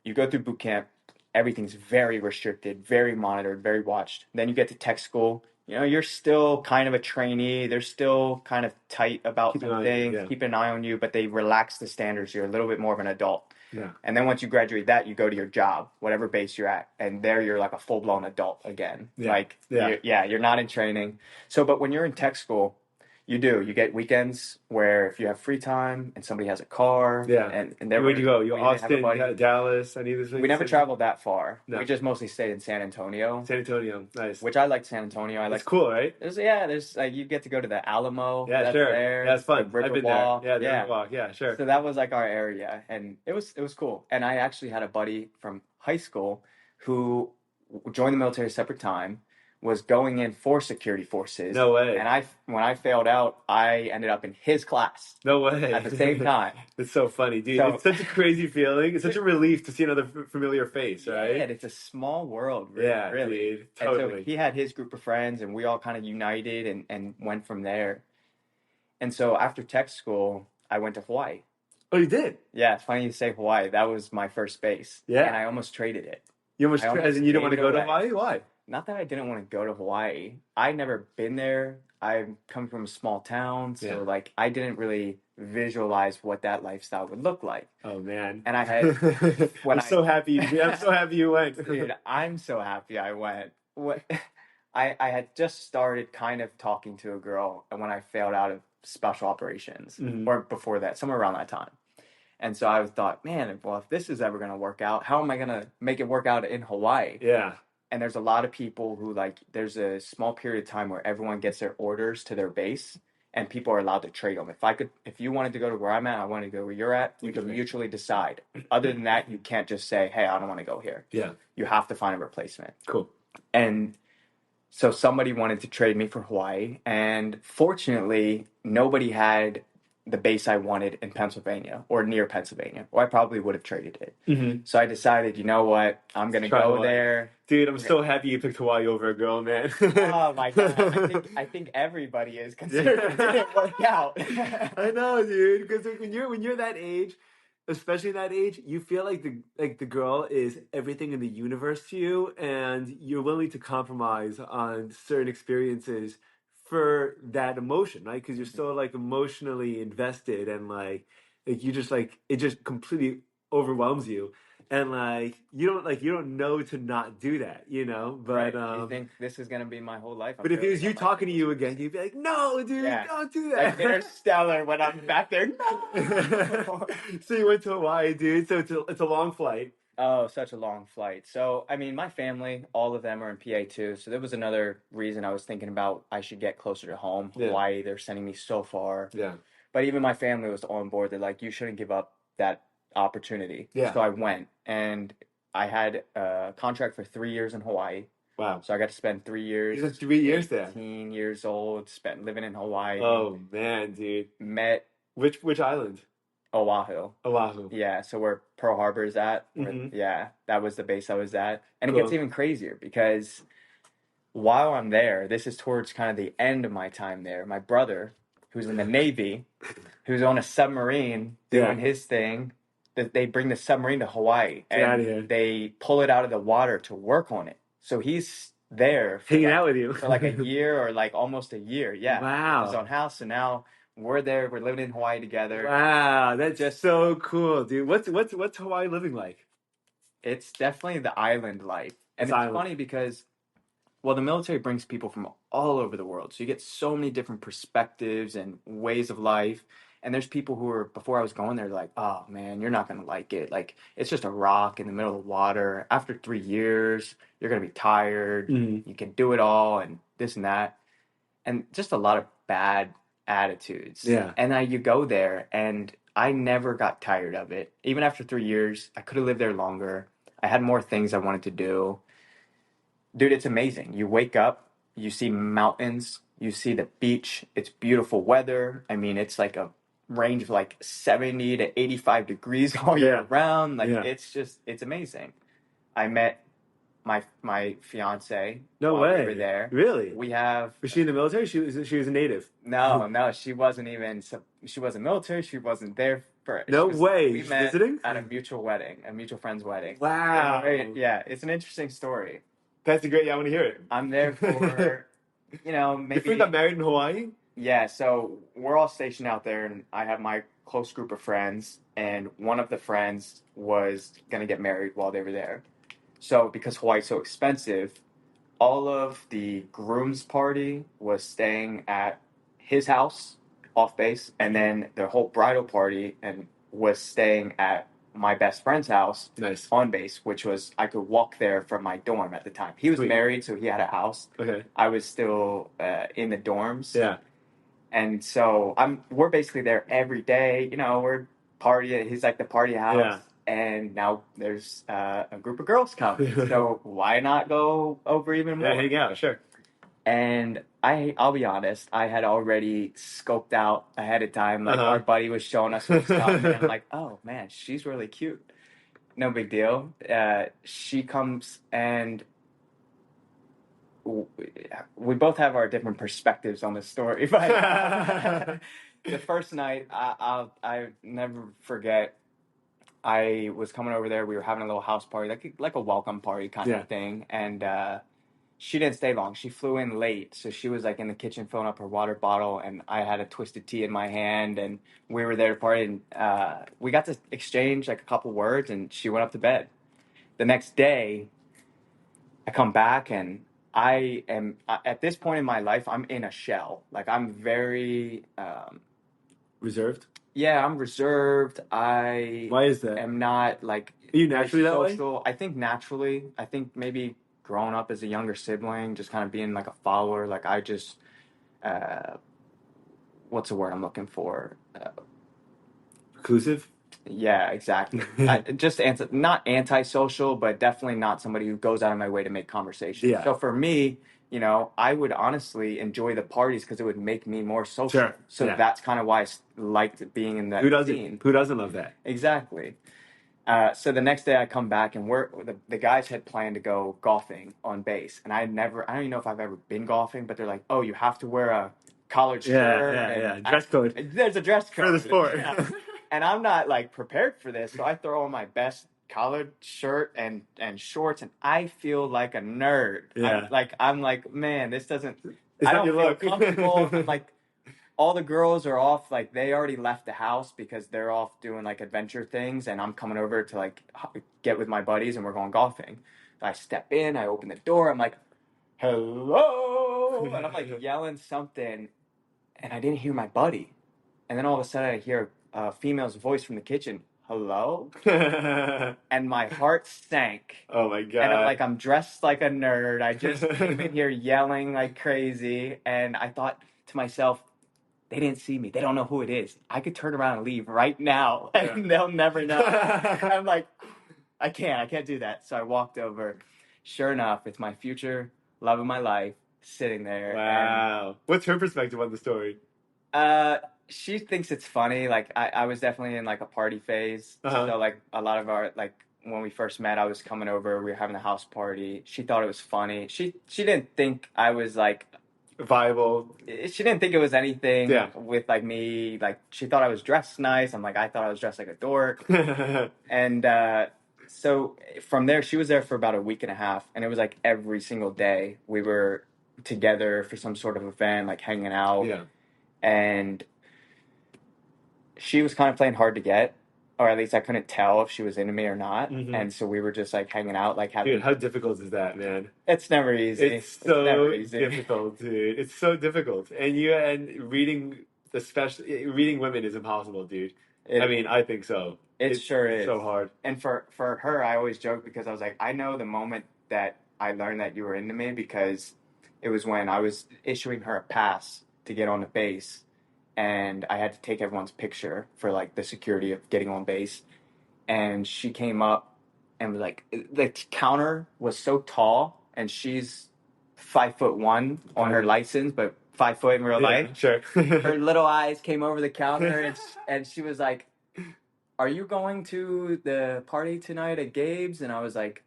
you go through boot camp, everything's very restricted, very monitored, very watched. Then you get to tech school, you're still kind of a trainee. They're still kind of tight about some things, keep an eye on you, but they relax the standards. You're a little bit more of an adult. Yeah. And then once you graduate that, you go to your job, whatever base you're at, and there you're like a full-blown adult again. Yeah. You're not in training. So, but when you're in tech school, You do. You get weekends where if you have free time and somebody has a car, Yeah. and there Where'd you go? You we have a Austin, buddy. Dallas, any of these We places? never traveled that far. No. We just mostly stayed in San Antonio, San Antonio, nice. which I like San Antonio. I It's like. cool, right? There's like you get to go to the Alamo. Yeah, That's sure. there. Yeah, it's The fun. I've River been Walk. there. Yeah, the Yeah. River Walk. Yeah, sure. So that was like our area, and it was cool. And I actually had a buddy from high school who joined the military a separate time, was going in for security forces. No way. And when I failed out, I ended up in his class. No way. At the same time. It's so funny, dude. So, it's such a crazy feeling. It's such a relief to see another familiar face, right? Yeah, it's a small world, really. Yeah, really. dude. Totally. And so he had his group of friends, and we all kind of united and went from there. And so after tech school, I went to Hawaii. Oh, you did? Yeah, it's funny you say Hawaii. That was my first base. Yeah. And I almost traded it. You almost as in you didn't want to go to Hawaii? Why? Not that I didn't want to go to Hawaii. I'd never been there. I come from a small town, so like I didn't really visualize what that lifestyle would look like. Oh man! And I had I'm so happy you went. Dude, I'm so happy I went. I had just started kind of talking to a girl, and when I failed out of special operations, or before that, somewhere around that time. And so I thought, man, well, if this is ever going to work out, how am I going to make it work out in Hawaii? Yeah. And there's a lot of people who there's a small period of time where everyone gets their orders to their base and people are allowed to trade them. If you wanted to go to where I'm at, I wanted to go where you're at, we could mutually decide. Other than that, you can't just say, hey, I don't want to go here. Yeah. You have to find a replacement. Cool. And so somebody wanted to trade me for Hawaii. And fortunately, nobody had the base I wanted in Pennsylvania or near Pennsylvania, or I probably would have traded it. Mm-hmm. So I decided, you know what, I'm going to go Hawaii. there. Dude, I'm so happy you picked Hawaii over a girl, man. Oh my God. I think everybody is considering it didn't work out. I know, dude, because when you're that age, especially that age, you feel like the girl is everything in the universe to you, and you're willing to compromise on certain experiences for that emotion, right? Because you're so like emotionally invested, and like you just like it just completely overwhelms you, and you don't know to not do that, you know. But right. You think this is gonna be my whole life? But if it was you talking to you again, you'd be like, "No, dude, don't do that." Like Interstellar when I'm back there. No. So you went to Hawaii, dude. So it's a long flight. Oh, such a long flight. So, I mean, my family, all of them are in PA too. So there was another reason I was thinking about I should get closer to home. Yeah. Hawaii, they're sending me so far. Yeah. But even my family was on board. They're like, you shouldn't give up that opportunity. Yeah. So I went, and I had a contract for 3 years in Hawaii. Wow. So I got to spend 3 years. You spent 3 years there. 18 years old, living in Hawaii. Oh man, dude. Met which island? Oahu. Oahu. Yeah, so where Pearl Harbor is at. Yeah, that was the base I was at. And it gets even crazier because while I'm there, this is towards kind of the end of my time there. My brother, who's in the Navy, who's on a submarine doing his thing, they bring the submarine to Hawaii and they pull it out of the water to work on it. So he's there hanging out with you for like a year or like almost a year. Yeah. Wow. His own house. So now we're there. We're living in Hawaii together. Wow, that's just so cool, dude. What's Hawaii living like? It's definitely the island life, and it's funny because, well, the military brings people from all over the world, so you get so many different perspectives and ways of life. And there's people who were, before I was going there, like, oh man, you're not gonna like it. Like, it's just a rock in the middle of the water. After 3 years, you're gonna be tired. You can do it all, and this and that, and just a lot of bad attitudes. Yeah. And then you go there, and I never got tired of it. Even after 3 years, I could have lived there longer. I had more things I wanted to do. Dude, it's amazing. You wake up, you see mountains, you see the beach. It's beautiful weather. I mean, it's like a range of like 70 to 85 degrees all year round. Like, it's amazing. I met my fiance. No way. We were there. Really? Was she in the military? She was a native. No, she wasn't even. She wasn't military. She wasn't there for. No way. We met visiting at a mutual friend's wedding. Wow. Yeah, it's an interesting story. That's great. Yeah, I want to hear it. I'm there for, maybe. Your friend got married in Hawaii? Yeah, so we're all stationed out there, and I have my close group of friends, and one of the friends was gonna get married while they were there. So because Hawaii's so expensive, all of the groom's party was staying at his house off base, and then their whole bridal party and was staying at my best friend's house on base, which was I could walk there from my dorm at the time. He was married, so he had a house. Okay. I was still in the dorms. Yeah. And so we're basically there every day. You know, we're partying. He's like the party house. Yeah. And now there's a group of girls coming. So why not go over even more? Yeah, hang out, sure. And I'll be honest, I had already scoped out ahead of time. Like our buddy was showing us some stuff, and I'm like, oh man, she's really cute. No big deal. She comes, and we both have our different perspectives on the story. But the first night, I'll never forget. I was coming over there. We were having a little house party, like a welcome party kind of thing, and she didn't stay long. She flew in late, so she was like in the kitchen filling up her water bottle, and I had a twisted tea in my hand, and we were there to party, and we got to exchange like a couple words, and she went up to bed. The next day, I come back, and I am at this point in my life, I'm in a shell. Like I'm very reserved. Yeah, I'm reserved. Why is that? Am not like. Are you naturally that way? I think naturally. I think maybe growing up as a younger sibling, just kind of being like a follower. Like I just, what's the word I'm looking for? Reclusive? Yeah, exactly. Not antisocial, but definitely not somebody who goes out of my way to make conversation. Yeah. So for me, you know, I would honestly enjoy the parties because it would make me more social. Sure. So that's kind of why I liked being in that scene. Who doesn't love that? Exactly. So the next day I come back, and the guys had planned to go golfing on base, and I don't even know if I've ever been golfing, but they're like, oh, you have to wear a collared shirt. Yeah. Dress code. There's a dress code. For the sport. Yeah. And I'm not like prepared for this, so I throw on my best collared shirt and shorts, and I feel like a nerd. Yeah. I'm like, man, this doesn't. It's I don't feel look. comfortable. Like all the girls are off, like they already left the house because they're off doing like adventure things, and I'm coming over to like get with my buddies, and we're going golfing. I step in, I open the door, I'm like, hello, and I'm like yelling something, and I didn't hear my buddy, and then all of a sudden I hear a female's voice from the kitchen, hello, and my heart sank. Oh my god! And I'm dressed like a nerd. I just came in here yelling like crazy, and I thought to myself, they didn't see me. They don't know who it is. I could turn around and leave right now, and they'll never know. I'm like, I can't do that. So I walked over. Sure enough, it's my future love of my life sitting there. Wow. And what's her perspective on the story? She thinks it's funny. Like I was definitely in like a party phase. So like a lot of our like when we first met, I was coming over. We were having a house party. She thought it was funny. She didn't think I was like viable. She didn't think it was anything with like me. Like she thought I was dressed nice. I'm like, I thought I was dressed like a dork. And so from there, she was there for about a week and a half, and it was like every single day we were together for some sort of event, like hanging out. Yeah. And she was kind of playing hard to get, or at least I couldn't tell if she was into me or not. Mm-hmm. And so we were just like hanging out, like having. Dude, how difficult is that, man? It's never easy. It's so never easy. Difficult, dude. It's so difficult, and reading women is impossible, dude. I think so. It sure is so hard. And for her, I always joke because I was like, I know the moment that I learned that you were into me because it was when I was issuing her a pass to get on the base. And I had to take everyone's picture for like the security of getting on base. And she came up and was like, the counter was so tall, and she's 5'1" on her license, but 5 foot in real life. Sure. Her little eyes came over the counter, and she was like, "Are you going to the party tonight at Gabe's?" And I was like,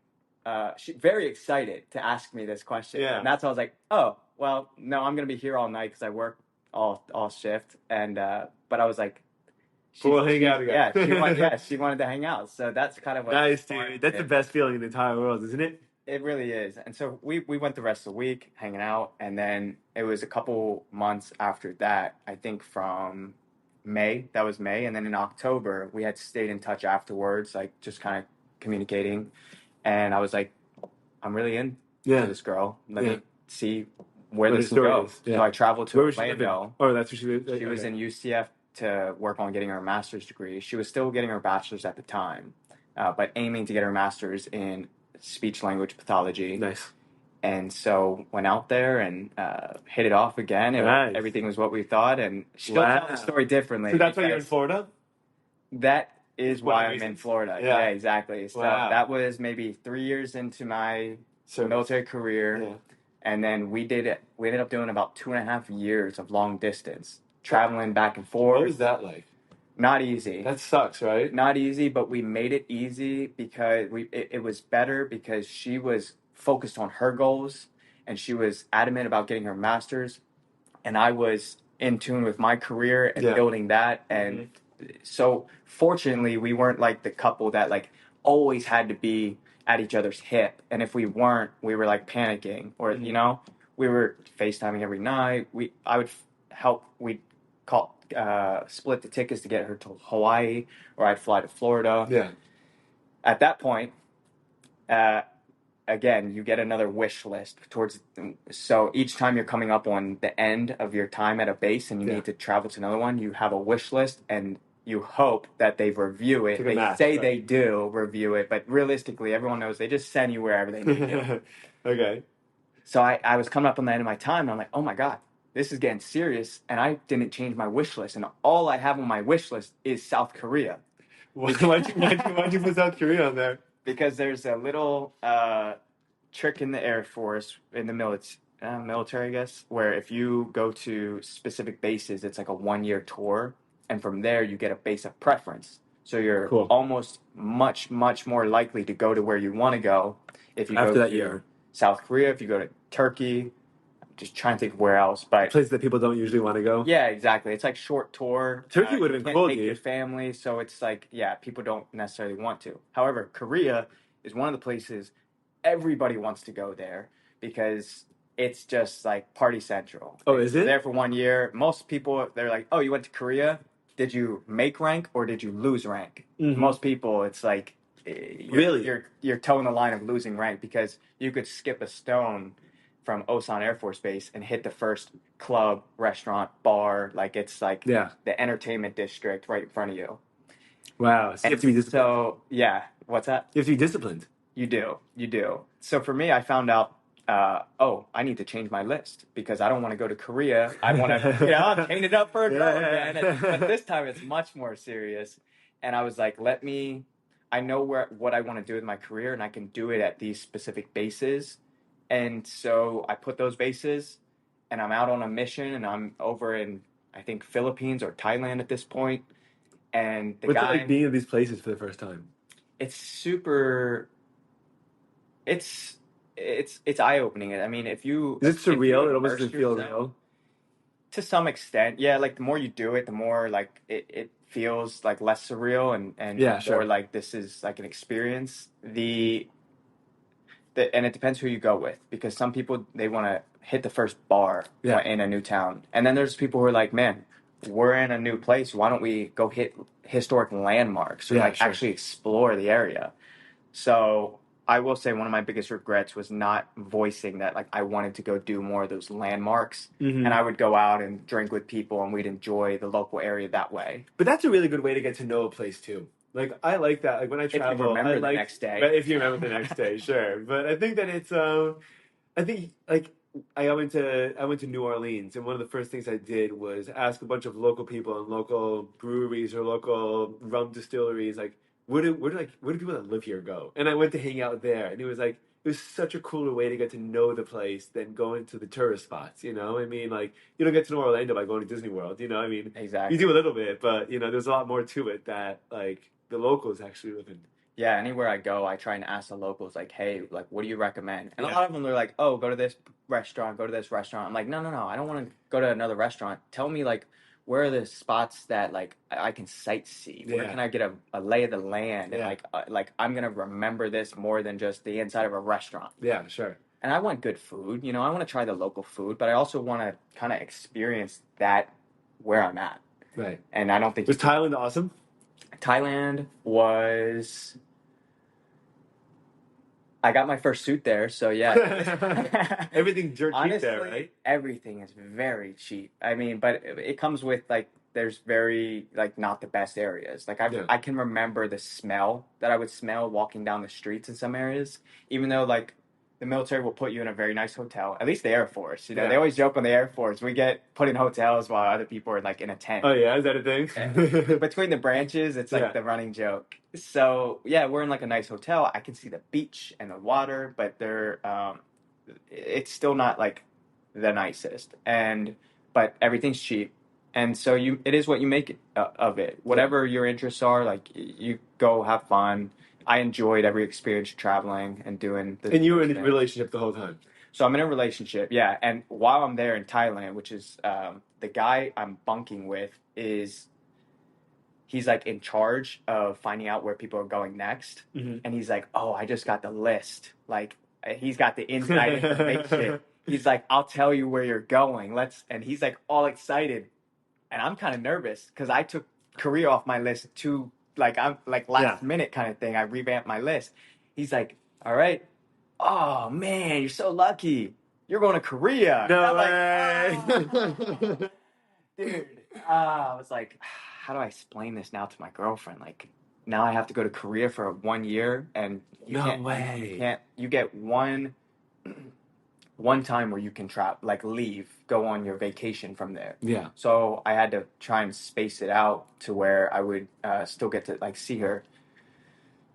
she very excited to ask me this question. Yeah. And that's how I was like, oh, well, no, I'm gonna be here all night because I work all shift, and but I was like, we'll hang out again. Yeah, she wanted to hang out, so that's kind of what. Nice, dude. That's the best feeling in the entire world, isn't it? It really is. And so we went the rest of the week hanging out, and then it was a couple months after that, I think from May, and then in October we had stayed in touch afterwards, like just kind of communicating, and I was like, I'm really into this girl. Let me see where What this her can story go. is. Yeah. So I traveled to Where was she living? Orlando. Oh, that's where she lived. She was in UCF to work on getting her master's degree. She was still getting her bachelor's at the time, but aiming to get her master's in speech language pathology. Nice. And so went out there and hit it off again. Nice. Everything was what we thought, and she'll tell the story differently. So that's why you're in Florida? That is why I'm in Florida. Yeah, exactly. So that was maybe 3 years into my military career. Yeah. And then we ended up doing about 2.5 years of long distance, traveling back and forth. What was that like? Not easy. That sucks, right? Not easy, but we made it easy because it was better because she was focused on her goals and she was adamant about getting her master's, and I was in tune with my career and building that. And so fortunately we weren't like the couple that like always had to be at each other's hip, and if we weren't, we were like panicking, or you know, we were FaceTiming every night. I would help. We'd call split the tickets to get her to Hawaii, or I'd fly to Florida. Yeah. At that point, again, you get another wish list so each time you're coming up on the end of your time at a base and you need to travel to another one, you have a wish list and you hope that they review it. They do review it, but realistically, everyone knows they just send you wherever they need you. Okay. So I was coming up on the end of my time, and I'm like, oh my God, this is getting serious, and I didn't change my wish list, and all I have on my wish list is South Korea. Why'd you put South Korea on there? Because there's a little trick in the AirForce, in the military, I guess, where if you go to specific bases, it's like a 1-year tour, and from there you get a base of preference. So you're almost much more likely to go to where you want to go if you go to South Korea, if you go to Turkey. I'm just trying to think of where else, but places that people don't usually want to go. Yeah, exactly. It's like short tour. Turkey would have been cool. Take your family, so it's like people don't necessarily want to. However, Korea is one of the places everybody wants to go there because it's just like party central. Oh, is it? There for 1 year. Most people, they're like, oh, you went to Korea? Did you make rank or did you lose rank? Mm-hmm. Most people, it's like, you're towing the line of losing rank because you could skip a stone from Osan Air Force Base and hit the first club, restaurant, bar. Like it's like the entertainment district right in front of you. Wow. So you have to be disciplined. So, what's that? You have to be disciplined. You do. So for me, I found out, I need to change my list because I don't want to go to Korea. I want to, change it up for a go again. But this time it's much more serious. And I was like, I know what I want to do with my career, and I can do it at these specific bases. And so I put those bases, and I'm out on a mission, and I'm over in, I think, Philippines or Thailand at this point. And what's it like being in these places for the first time? It's super. It's eye-opening. I mean, if you... Is it surreal? It almost doesn't feel real? To some extent. Yeah, like, the more you do it, the more, like, it feels, like, less surreal and more like this is, like, an experience. And it depends who you go with, because some people, they want to hit the first bar in a new town. And then there's people who are like, man, we're in a new place. Why don't we go hit historic landmarks or, actually explore the area? So... I will say one of my biggest regrets was not voicing that, like, I wanted to go do more of those landmarks. Mm-hmm. And I would go out and drink with people and we'd enjoy the local area that way. But that's a really good way to get to know a place, too. Like, I like that. Like, when I travel, if you remember the next day. But if you remember the next day, sure. But I think that it's, I think, like, I went to New Orleans, and one of the first things I did was ask a bunch of local people and local breweries or local rum distilleries, like, where do people that live here go? And I went to hang out there, and it was such a cooler way to get to know the place than going to the tourist spots, you know? I mean, like, you don't get to know Orlando by going to Disney World, you know? I mean, exactly. You do a little bit, but, there's a lot more to it that, like, the locals actually live in. Yeah, anywhere I go, I try and ask the locals, like, hey, like, what do you recommend? And a lot of them, they're like, oh, go to this restaurant, go to this restaurant. I'm like, no, I don't want to go to another restaurant. Tell me, like, where are the spots that, like, I can sightsee? Where can I get a lay of the land? And, like I'm going to remember this more than just the inside of a restaurant. Yeah, sure. And I want good food. I want to try the local food, but I also want to kind of experience that where I'm at. Right. And I don't think... Was Thailand awesome? Thailand was... I got my first suit there, so yeah. Everything's dirt cheap Honestly, there, right? everything is very cheap. I mean, but it comes with like there's very like not the best areas. Like I can remember the smell that I would smell walking down the streets in some areas, even though like the military will put you in a very nice hotel. At least the Air Force, you know, they always joke on the Air Force. We get put in hotels while other people are like in a tent. Oh yeah, is that a thing? Between the branches, it's like the running joke. So yeah, we're in like a nice hotel. I can see the beach and the water, but it's still not like the nicest. But everything's cheap, and so it is what you make of it. Whatever your interests are, like you go have fun. I enjoyed every experience traveling and doing. And you were in a relationship the whole time. So I'm in a relationship, yeah. And while I'm there in Thailand, which is the guy I'm bunking with he's like in charge of finding out where people are going next. Mm-hmm. And he's like, oh, I just got the list. Like he's got the inside information. He's like, I'll tell you where you're going. And he's like all excited. And I'm kind of nervous because I took Korea off my list too. Like I'm like last minute kind of thing. I revamped my list. He's like, all right. Oh man, you're so lucky. You're going to Korea. No way. Like, oh. Dude, I was like, how do I explain this now to my girlfriend? Like, now I have to go to Korea for 1 year, and you get one time where you can leave, go on your vacation from there. Yeah. So I had to try and space it out to where I would still get to like see her.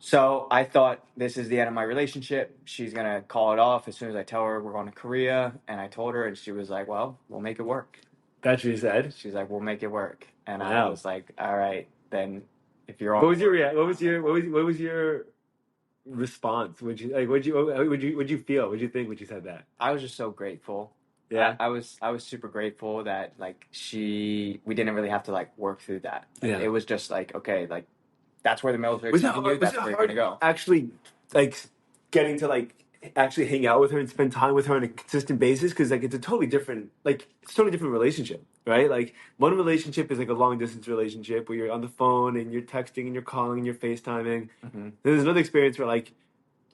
So I thought this is the end of my relationship. She's going to call it off as soon as I tell her we're going to Korea. And I told her, and she was like, well, we'll make it work. That's what she said? She's like, we'll make it work. And I was like, all right, then if you're on. What was your response? What'd you feel? What'd you think when she said that? I was just so grateful. Yeah. I was super grateful that like we didn't really have to like work through that. Like, it was just like, okay, like that's where the military is taking you. That's where you're going to go. Actually, like getting to like actually hang out with her and spend time with her on a consistent basis, because like it's a totally different relationship, right? Like one relationship is like a long distance relationship where you're on the phone and you're texting and you're calling and you're FaceTiming. Mm-hmm. There's another experience where like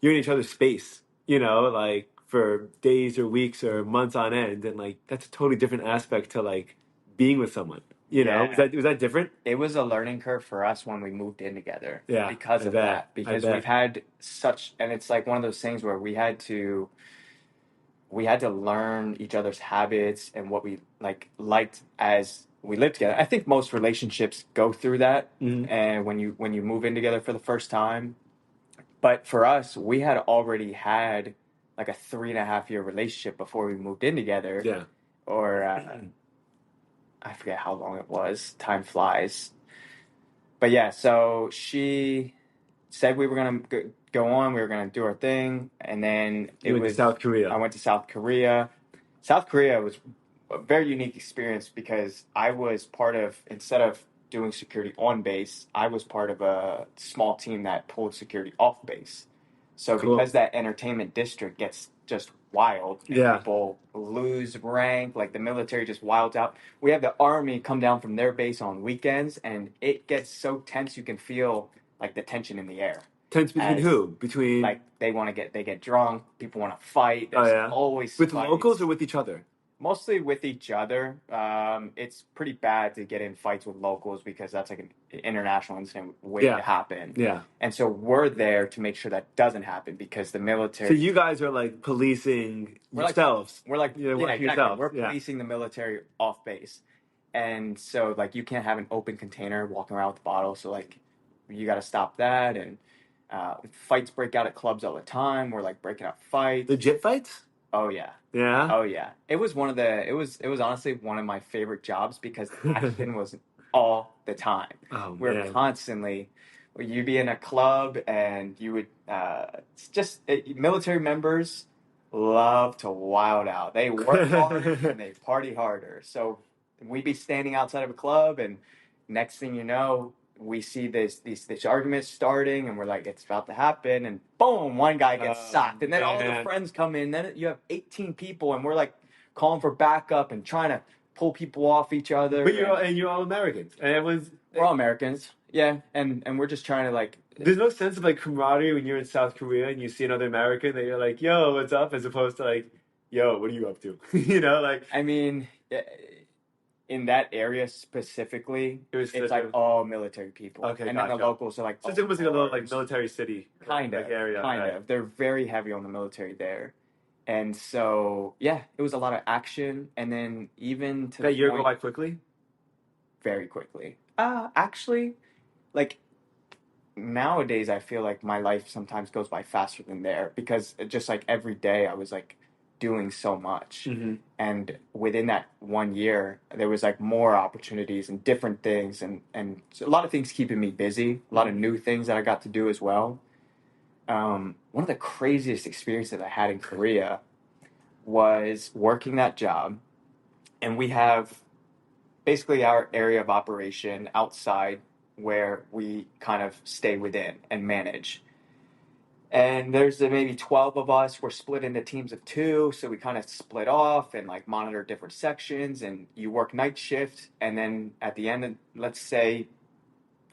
you're in each other's space, you know, like for days or weeks or months on end, and like that's a totally different aspect to like being with someone. You know, was that different? It was a learning curve for us when we moved in together. Yeah, because of that. Because we've had and it's like one of those things where we had to learn each other's habits and what we liked as we lived together. I think most relationships go through that, and when you move in together for the first time. But for us, we had already had like a 3.5-year relationship before we moved in together. Yeah. Or. I forget how long it was. Time flies. But yeah, so she said we were going to go on. We were going to do our thing. And then it was South Korea. I went to South Korea. South Korea was a very unique experience because I was part of, instead of doing security on base, I was part of a small team that pulled security off base. So because that entertainment district gets just wild, and people lose rank, like the military just wilds out. We have the army come down from their base on weekends, and it gets so tense you can feel like the tension in the air. Tense between who? Between like they get drunk, people want to fight. There's always with fights. Locals or with each other? Mostly with each other. It's pretty bad to get in fights with locals because that's like an international incident waiting to happen. Yeah. And so we're there to make sure that doesn't happen because the military. So you guys are like policing yourselves. We're policing the military off base. And so like you can't have an open container walking around with a bottle. So like you got to stop that. And fights break out at clubs all the time. We're like breaking out fights. Legit fights? Oh yeah. Yeah. Oh yeah. It was honestly one of my favorite jobs because the action was all the time. Oh, we're constantly. You'd be in a club and you would military members love to wild out. They work harder and they party harder. So we'd be standing outside of a club and next thing you know, we see this argument starting and we're like, it's about to happen, and boom, one guy gets socked, and then all the friends come in. Then you have 18 people, and we're like calling for backup and trying to pull people off each other. But you're all Americans, and we're all Americans. Yeah, and we're just trying to like. There's no sense of like camaraderie when you're in South Korea and you see another American that you're like, yo, what's up? As opposed to like, yo, what are you up to? You know, like. I mean, in that area specifically, it's like all military people. Okay, and then the locals are like, so it's almost like a little like military city kind of area. Kind of. They're very heavy on the military there. And so, yeah, it was a lot of action. And then even to that year go by quickly? Very quickly. Actually, like nowadays, I feel like my life sometimes goes by faster than there because just like every day I was like doing so much. Mm-hmm. And within that 1 year, there was like more opportunities and different things and a lot of things keeping me busy, a lot of new things that I got to do as well. One of the craziest experiences I had in Korea was working that job. And we have basically our area of operation outside where we kind of stay within and manage. And there's maybe 12 of us. We're split into teams of 2, so we kind of split off and like monitor different sections. And you work night shift, and then at the end of, let's say,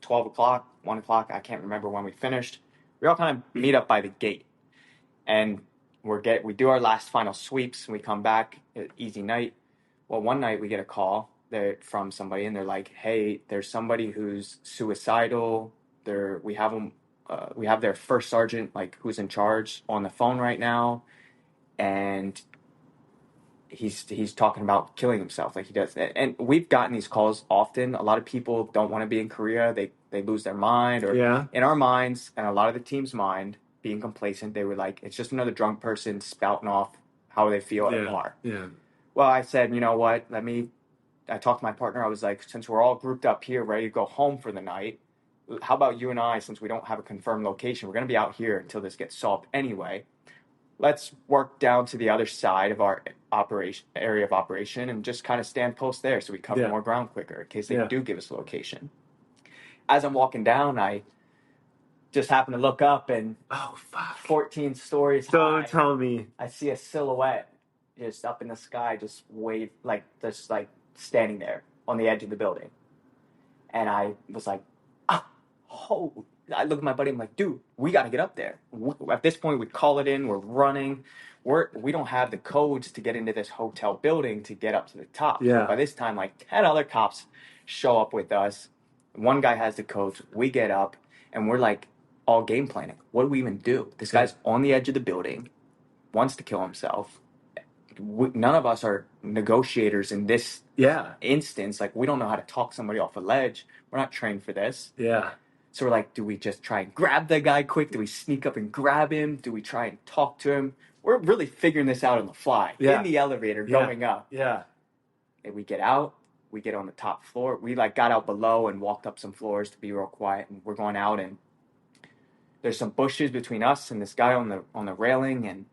12 o'clock, 1 o'clock, I can't remember when we finished. We all kind of meet up by the gate, and we do our last final sweeps. And we come back, easy night. Well, one night we get a call from somebody, and they're like, "Hey, there's somebody who's suicidal. We have them." We have their first sergeant, like who's in charge, on the phone right now, and he's talking about killing himself, like he does. And we've gotten these calls often. A lot of people don't want to be in Korea. They lose their mind, or in our minds, and a lot of the team's mind, being complacent, they were like, it's just another drunk person spouting off how they feel at a bar. Yeah. Well, I said, you know what? I talked to my partner. I was like, since we're all grouped up here, ready to go home for the night, how about you and I, since we don't have a confirmed location, we're going to be out here until this gets solved anyway. Let's work down to the other side of our area of operation and just kind of stand post there so we cover more ground quicker in case they do give us a location. As I'm walking down, I just happen to look up and 14 stories high. Don't tell me. I see a silhouette just up in the sky, just standing there on the edge of the building. And I was like, I look at my buddy, I'm like, dude, we got to get up there. At this point, we call it in, we're running. We don't have the codes to get into this hotel building to get up to the top. Yeah. So by this time, like 10 other cops show up with us. One guy has the codes. We get up, and we're like all game planning. What do we even do? This guy's on the edge of the building, wants to kill himself. None of us are negotiators in this instance. Like, we don't know how to talk somebody off a ledge. We're not trained for this. Yeah. So we're like, do we just try and grab the guy quick? Do we sneak up and grab him? Do we try and talk to him? We're really figuring this out on the fly. In the elevator going up. Yeah. And we get out. We get on the top floor. We got out below and walked up some floors to be real quiet. And we're going out, and there's some bushes between us and this guy on the railing. And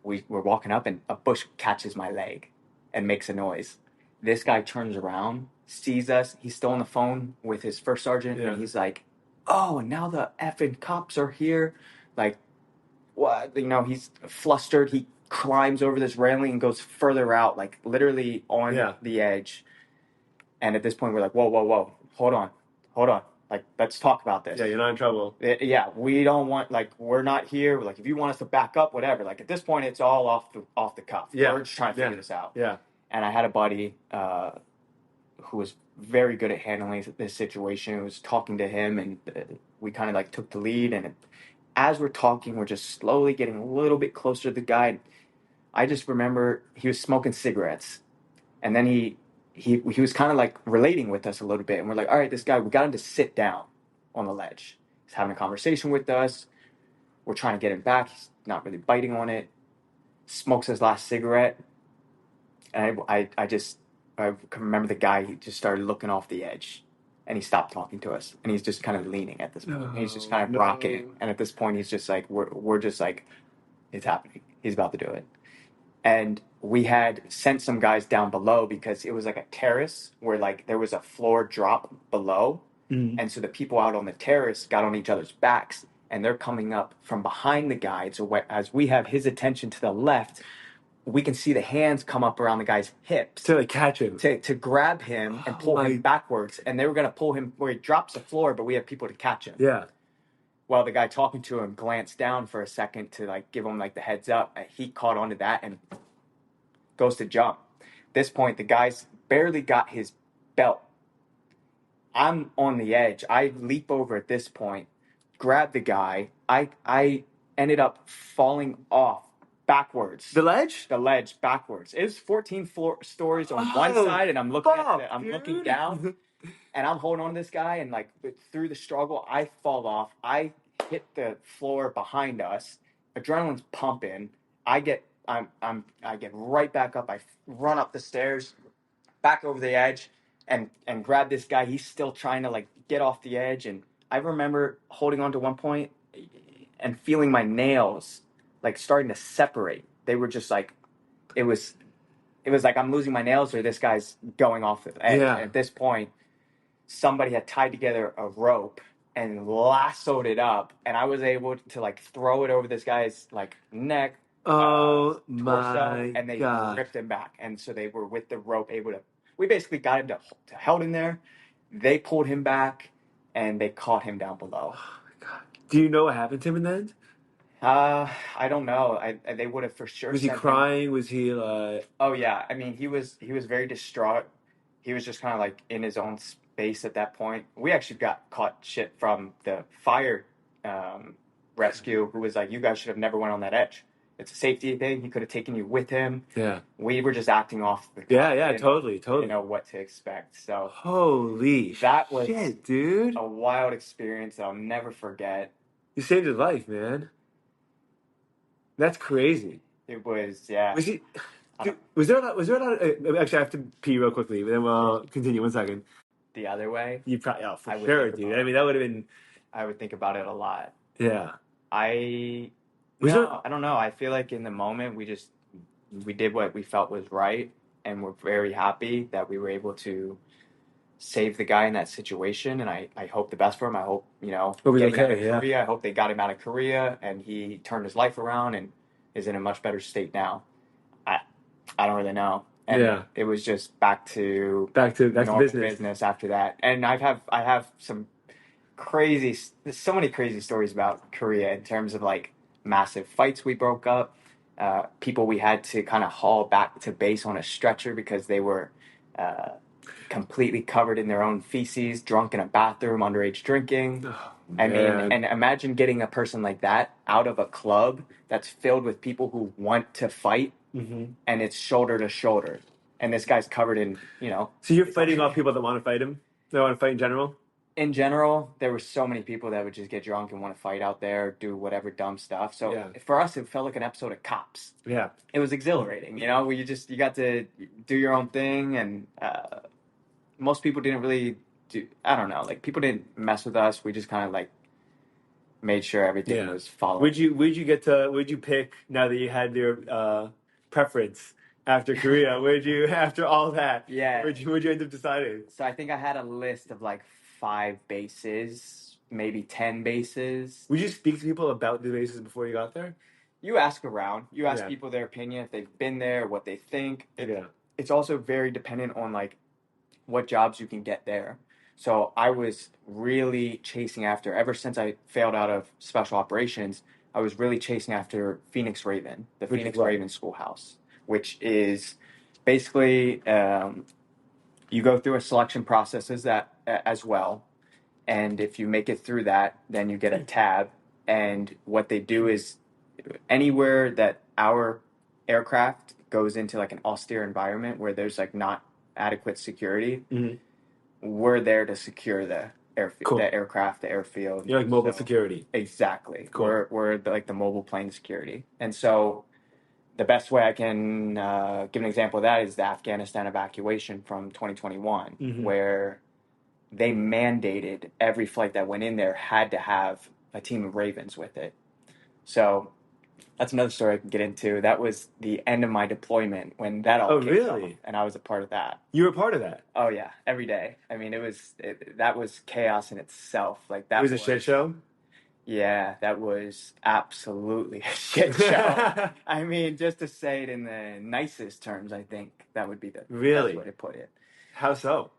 we're walking up, and a bush catches my leg and makes a noise. This guy turns around, sees us. He's still on the phone with his first sergeant, and he's like, "Oh, and now the effing cops are here." Like, what? He's flustered. He climbs over this railing and goes further out, like literally on the edge. And at this point, we're like, whoa, hold on. Like, let's talk about this. Yeah, you're not in trouble. We don't want, like, we're not here. Like, if you want us to back up, whatever. Like, at this point, it's all off the cuff. Yeah. We're just trying to figure this out. Yeah. And I had a buddy who was very good at handling this situation. I was talking to him, and we kind of, like, took the lead. And as we're talking, we're just slowly getting a little bit closer to the guy. I just remember he was smoking cigarettes. And then he was kind of like relating with us a little bit. And we're like, all right, this guy, we got him to sit down on the ledge. He's having a conversation with us. We're trying to get him back. He's not really biting on it. Smokes his last cigarette. And I can remember the guy, he just started looking off the edge. And he stopped talking to us. And he's just kind of leaning at this point. And he's just kind of rocking. And at this point, he's just like, we're just like, it's happening. He's about to do it. And we had sent some guys down below because it was like a terrace where like there was a floor drop below. Mm-hmm. And so the people out on the terrace got on each other's backs, and they're coming up from behind the guy. So as we have his attention to the left, we can see the hands come up around the guy's hips to like catch him, to grab him and pull him backwards. And they were going to pull him where he drops the floor, but we have people to catch him. Yeah. Well, the guy talking to him glanced down for a second to like give him like the heads up, and he caught onto that and goes to jump. At this point, the guy's barely got his belt. I'm on the edge. I leap over at this point, grab the guy. I ended up falling off backwards. The ledge? The ledge backwards. It was 14 stories on one side, and I'm looking looking down, and I'm holding on to this guy, and like through the struggle, I fall off. I hit the floor behind us. Adrenaline's pumping. I get right back up. I run up the stairs, back over the edge, and grab this guy. He's still trying to like get off the edge, and I remember holding on to one point and feeling my nails like starting to separate. They were just like, it was like I'm losing my nails or this guy's going off the edge. Yeah. And at this point, somebody had tied together a rope and lassoed it up, and I was able to like throw it over this guy's like neck, torso, and they ripped him back. And so they were with the rope able to. We basically got him to held him there. They pulled him back, and they caught him down below. Oh my God! Do you know what happened to him in the end? I don't know. They would have for sure. Was he crying? Was he like? Oh yeah. I mean, he was very distraught. He was just kind of like in his own space at that point. We actually got caught shit from the fire rescue, who was like, "You guys should have never went on that edge. It's a safety thing. He could have taken you with him." Yeah. We were just acting off the totally. You know what to expect. So holy that was shit, dude. A wild experience that I'll never forget. You saved his life, man. That's crazy. It was, yeah. Was he? Dude, was there a lot? Actually, I have to pee real quickly, but then we'll continue. 1 second. The other way? You probably, for sure, dude. I mean, that would have been. I would think about it a lot. Yeah. I don't know. I feel like in the moment we did what we felt was right, and we're very happy that we were able to save the guy in that situation. And I hope the best for him. I hope, getting out of Korea, I hope they got him out of Korea and he turned his life around and is in a much better state now. I don't really know. And it was just back to business after that. And I have so many crazy stories about Korea in terms of like massive fights we broke up, people we had to kind of haul back to base on a stretcher because they were completely covered in their own feces, drunk in a bathroom, underage drinking. Oh, I mean, and imagine getting a person like that out of a club that's filled with people who want to fight, and it's shoulder to shoulder. And this guy's covered in, So you're fighting off people that want to fight him? That want to fight in general? In general, there were so many people that would just get drunk and want to fight out there, do whatever dumb stuff. So for us, it felt like an episode of Cops. Yeah. It was exhilarating, where you got to do your own thing, and most people didn't really I don't know, like people didn't mess with us. We just kind of like made sure everything was followed. Would you pick, now that you had your preference after Korea, after all that, would you end up deciding? So I think I had a list of like 5 bases, maybe 10 bases. Would you speak to people about the bases before you got there? You ask around. You ask people their opinion, if they've been there, what they think. It's also very dependent on like what jobs you can get there. So I was really chasing after, ever since I failed out of special operations, I was really chasing after Phoenix Raven, the Phoenix Raven Schoolhouse, which is basically you go through a selection process as well. And if you make it through that, then you get a tab. And what they do is anywhere that our aircraft goes into like an austere environment where there's like not adequate security, we're there to secure the airfield, the aircraft, the airfield. You're like mobile security. Exactly. Cool. We're like the mobile plane security. And so the best way I can give an example of that is the Afghanistan evacuation from 2021, where they mandated every flight that went in there had to have a team of Ravens with it. So that's another story I can get into. That was the end of my deployment when that all kicked off, and I was a part of that. You were a part of that? Oh yeah, every day. I mean, that was chaos in itself. Like that. It was a shit show. Yeah, that was absolutely a shit show. I mean, just to say it in the nicest terms, I think that would be the best way to put it. How so?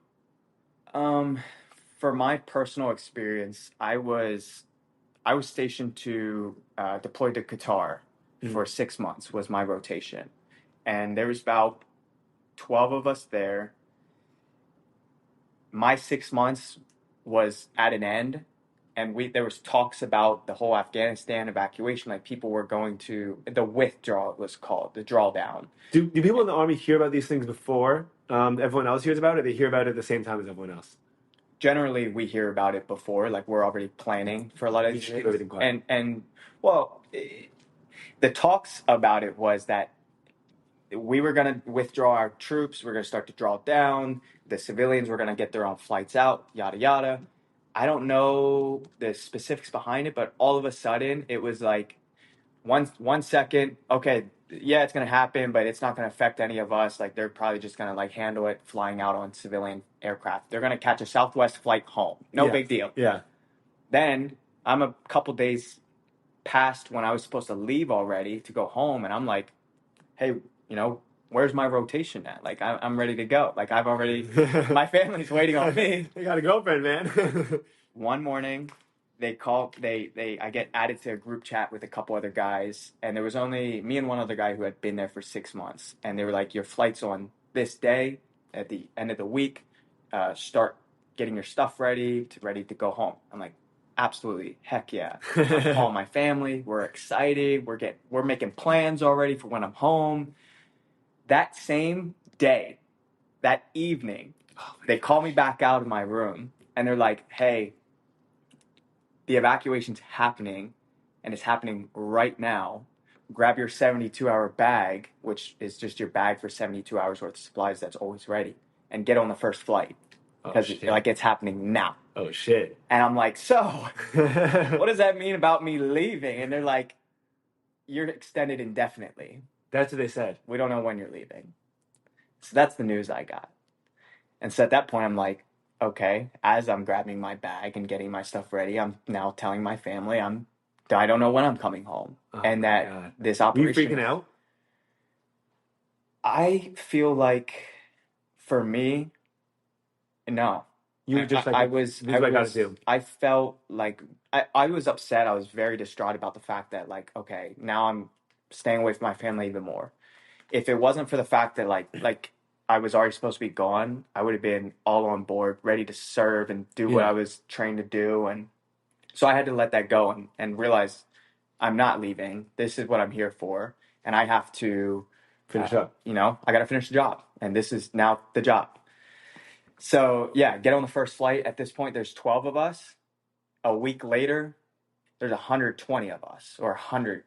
Um, for my personal experience, I was stationed to deploy to Qatar for 6 months was my rotation, and there was about 12 of us there. My 6 months was at an end, and there was talks about the whole Afghanistan evacuation. Like people were going to the withdrawal, it was called the drawdown. Do people in the Army hear about these things before everyone else hears about it? Or they hear about it at the same time as everyone else. Generally, we hear about it before, like we're already planning for a lot of these things. And well, the talks about it was that we were going to withdraw our troops. We're going to start to draw down. The civilians were going to get their own flights out, yada, yada. I don't know the specifics behind it, but all of a sudden it was like 1 second, okay, yeah, it's going to happen, but it's not going to affect any of us. Like they're probably just going to like handle it flying out on civilian aircraft. They're going to catch a Southwest flight home. No big deal. Yeah. Then I'm a couple days past when I was supposed to leave already to go home. And I'm like, hey, where's my rotation at? Like, I'm ready to go. Like, I've already, my family's waiting on me. You got a girlfriend, man. One morning, I get added to a group chat with a couple other guys, and there was only me and one other guy who had been there for 6 months. And they were like, your flight's on this day at the end of the week. Start getting your stuff ready to go home. I'm like, absolutely, heck yeah. I'm calling my family. We're excited. We're making plans already for when I'm home. That same day, that evening, they call me back out of my room and they're like, hey, the evacuation's happening and it's happening right now. Grab your 72-hour bag, which is just your bag for 72 hours worth of supplies that's always ready, and get on the first flight because it's happening now. Oh, shit. And I'm like, so what does that mean about me leaving? And they're like, you're extended indefinitely. That's what they said. We don't know when you're leaving. So that's the news I got. And so at that point, I'm like, okay, as I'm grabbing my bag and getting my stuff ready, I'm now telling my family I don't know when I'm coming home. And that God. This operation... Were you freaking out? I feel like, for me, no. You were just like, this is what I got to do. I felt like, I was upset. I was very distraught about the fact that, like, okay, now I'm staying away from my family even more. If it wasn't for the fact that, like I was already supposed to be gone, I would have been all on board, ready to serve and do what I was trained to do. And so I had to let that go and realize I'm not leaving. This is what I'm here for. And I have to finish up. I got to finish the job. And this is now the job. So, yeah, get on the first flight. At this point, there's 12 of us. A week later, there's 120 of us, or 100,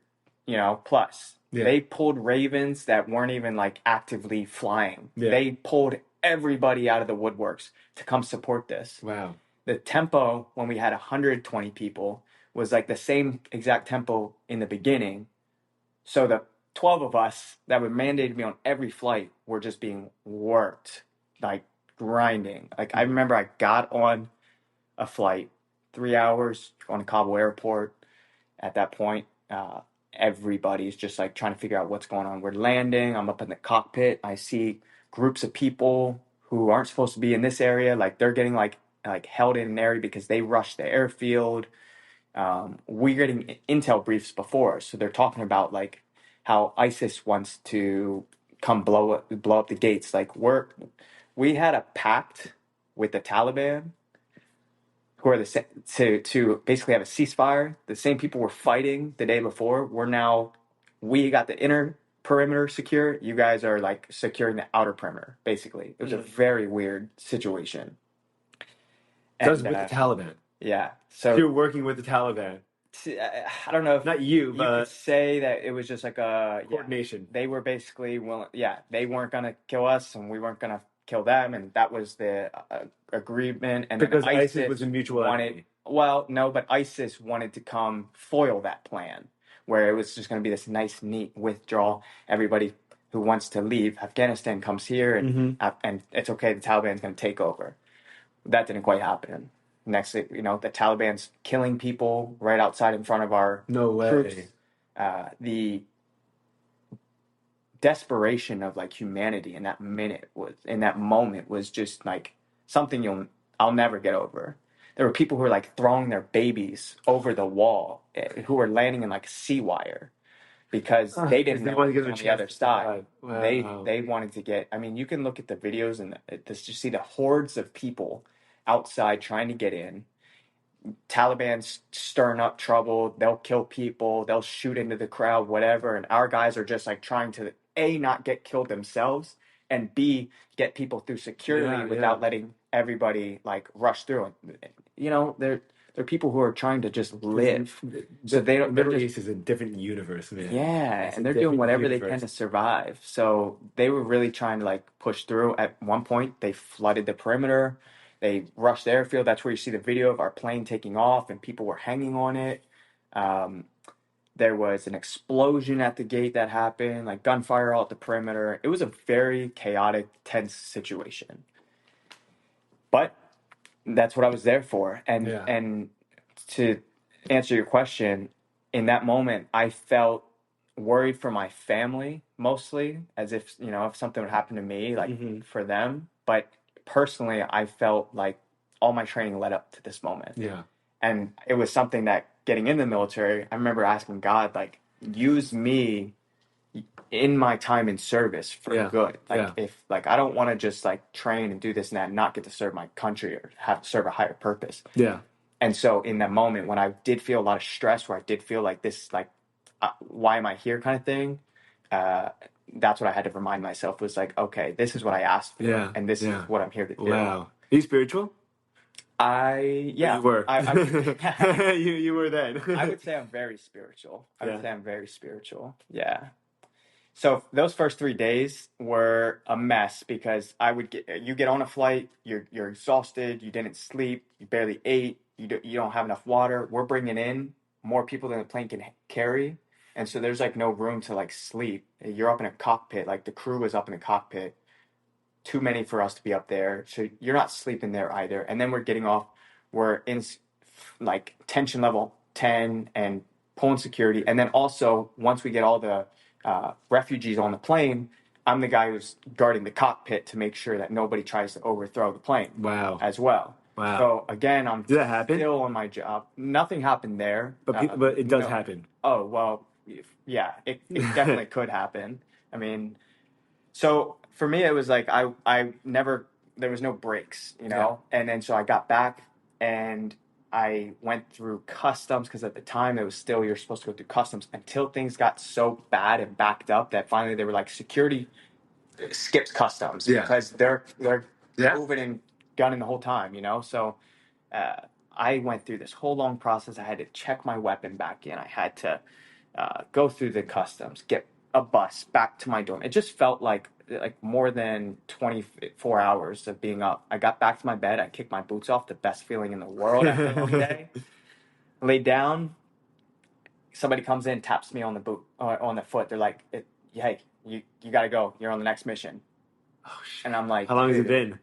plus. Yeah. They pulled Ravens that weren't even like actively flying. Yeah. They pulled everybody out of the woodworks to come support this. Wow. The tempo when we had 120 people was like the same exact tempo in the beginning. So the 12 of us that were mandated to be on every flight were just being worked, like grinding. Like I remember I got on a flight, 3 hours on Kabul airport. At that point, everybody's just like trying to figure out what's going on. We're landing. I'm up in the cockpit. I see groups of people who aren't supposed to be in this area. Like they're getting like held in an area because they rushed the airfield. We're getting intel briefs before, so they're talking about like how ISIS wants to come blow up the gates. Like we had a pact with the Taliban, who are to basically have a ceasefire. The same people were fighting the day before. We got the inner perimeter secure. You guys are like securing the outer perimeter, basically. It was a very weird situation. That was with the Taliban. Yeah. So you're working with the Taliban. I don't know if not you, but you could say that it was just like a coordination. They were basically they weren't gonna kill us, and we weren't gonna kill them, and that was the agreement. And because ISIS was a mutual enemy. Well, no, but ISIS wanted to come foil that plan, where it was just going to be this nice, neat withdrawal. Everybody who wants to leave Afghanistan comes here, and it's okay. The Taliban's going to take over. That didn't quite happen. Next thing, the Taliban's killing people right outside in front of our No way. troops. The desperation of like humanity in that moment was just like something I'll never get over. There were people who were like throwing their babies over the wall, who were landing in like sea wire because they didn't know want to get on the other side. Wow. They wanted to get. I mean, you can look at the videos and just see the hordes of people outside trying to get in. Taliban's stirring up trouble. They'll kill people. They'll shoot into the crowd, whatever. And our guys are just like trying to A, not get killed themselves, and B, get people through securely without letting everybody like rush through. They're people who are trying to just live. So they don't. Middle East is a different universe, man. Yeah, and they're doing whatever they can to survive. So they were really trying to like push through. At one point, they flooded the perimeter. They rushed the airfield. That's where you see the video of our plane taking off and people were hanging on it. There was an explosion at the gate that happened, like gunfire all at the perimeter. It was a very chaotic, tense situation. But that's what I was there for. And to answer your question, in that moment, I felt worried for my family mostly, as if, if something would happen to me, like for them. But personally, I felt like all my training led up to this moment. Yeah. And it was something that getting in the military, I remember asking God, like, use me in my time in service for good. Like, if, like, I don't want to just, like, train and do this and that and not get to serve my country or have to serve a higher purpose. Yeah. And so in that moment when I did feel a lot of stress, where I did feel like this, like, why am I here kind of thing, that's what I had to remind myself was like, okay, this is what I asked for, and this is what I'm here to do. Wow. Are you spiritual? You were. You were then. I would say I'm very spiritual. Yeah. So those first 3 days were a mess because you get on a flight, you're exhausted, you didn't sleep, you barely ate, you don't have enough water. We're bringing in more people than the plane can carry, and so there's like no room to like sleep. You're up in a cockpit, like the crew was up in a cockpit. Too many for us to be up there, so you're not sleeping there either. And then we're getting off. We're in like tension level 10 and pulling security. And then also once we get all the refugees on the plane, I'm the guy who's guarding the cockpit to make sure that nobody tries to overthrow the plane. Wow. As well. Wow. So again, I'm Did that happen? still on my job. Nothing happened there. But it does happen. Oh, well, yeah, it definitely could happen. I mean, so for me, it was like I never, there was no breaks, and then so I got back and I went through customs because at the time it was still, you're supposed to go through customs until things got so bad and backed up that finally they were like, security skips customs because they're moving and gunning the whole time, so I went through this whole long process. I had to check my weapon back in. I had to go through the customs, get a bus back to my dorm. It just felt like more than 24 hours of being up. I got back to my bed. I kicked my boots off. The best feeling in the world after a long day. Laid down. Somebody comes in, taps me on the boot, on the foot. They're like, "Hey, you got to go. You're on the next mission." Oh shit! And I'm like, how long has it been?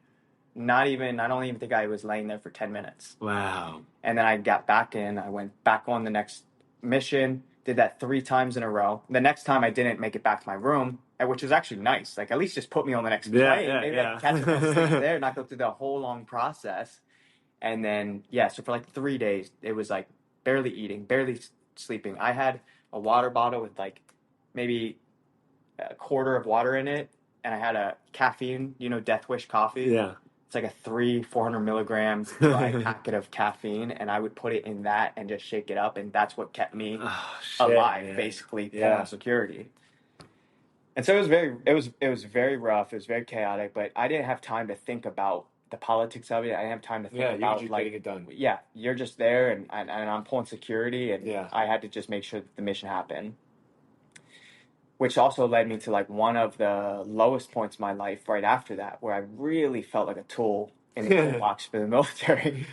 I don't even think I was laying there for 10 minutes. Wow. And then I got back in. I went back on the next mission. Did that 3 times in a row. The next time I didn't make it back to my room, which was actually nice. Like, at least just put me on the next plane. Maybe I could catch up on sleep there, not go through the whole long process. And then, so for like 3 days, it was like barely eating, barely sleeping. I had a water bottle with like maybe a quarter of water in it. And I had a caffeine, Death Wish coffee. Yeah. It's like a 400 milligrams dry packet of caffeine, and I would put it in that and just shake it up, and that's what kept me alive, basically, pulling security. And so it was very rough. It was very chaotic, but I didn't have time to think about the politics of it. I didn't have time to think about getting it done. Yeah, you're just there, and I'm pulling security, and I had to just make sure that the mission happened. Which also led me to like one of the lowest points in my life right after that, where I really felt like a tool in the toolbox for the military.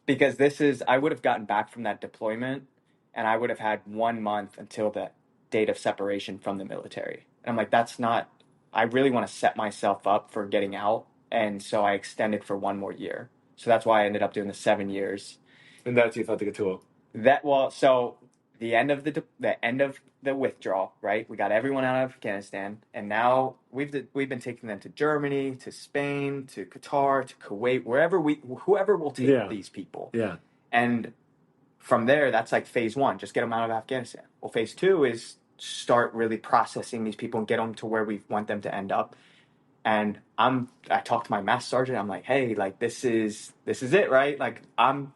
Because I would have gotten back from that deployment and I would have had 1 month until the date of separation from the military. And I'm like, I really want to set myself up for getting out. And so I extended for 1 more year. So that's why I ended up doing the 7 years. And that's you felt like a tool. So the end of the withdrawal, right? We got everyone out of Afghanistan, and now we've been taking them to Germany, to Spain, to Qatar, to Kuwait, whoever will take these people. Yeah. And from there, that's like phase 1, just get them out of Afghanistan. Well, phase 2 is start really processing these people and get them to where we want them to end up. And I talked to my master sergeant. I'm like, hey, like this is it, right? Like I'm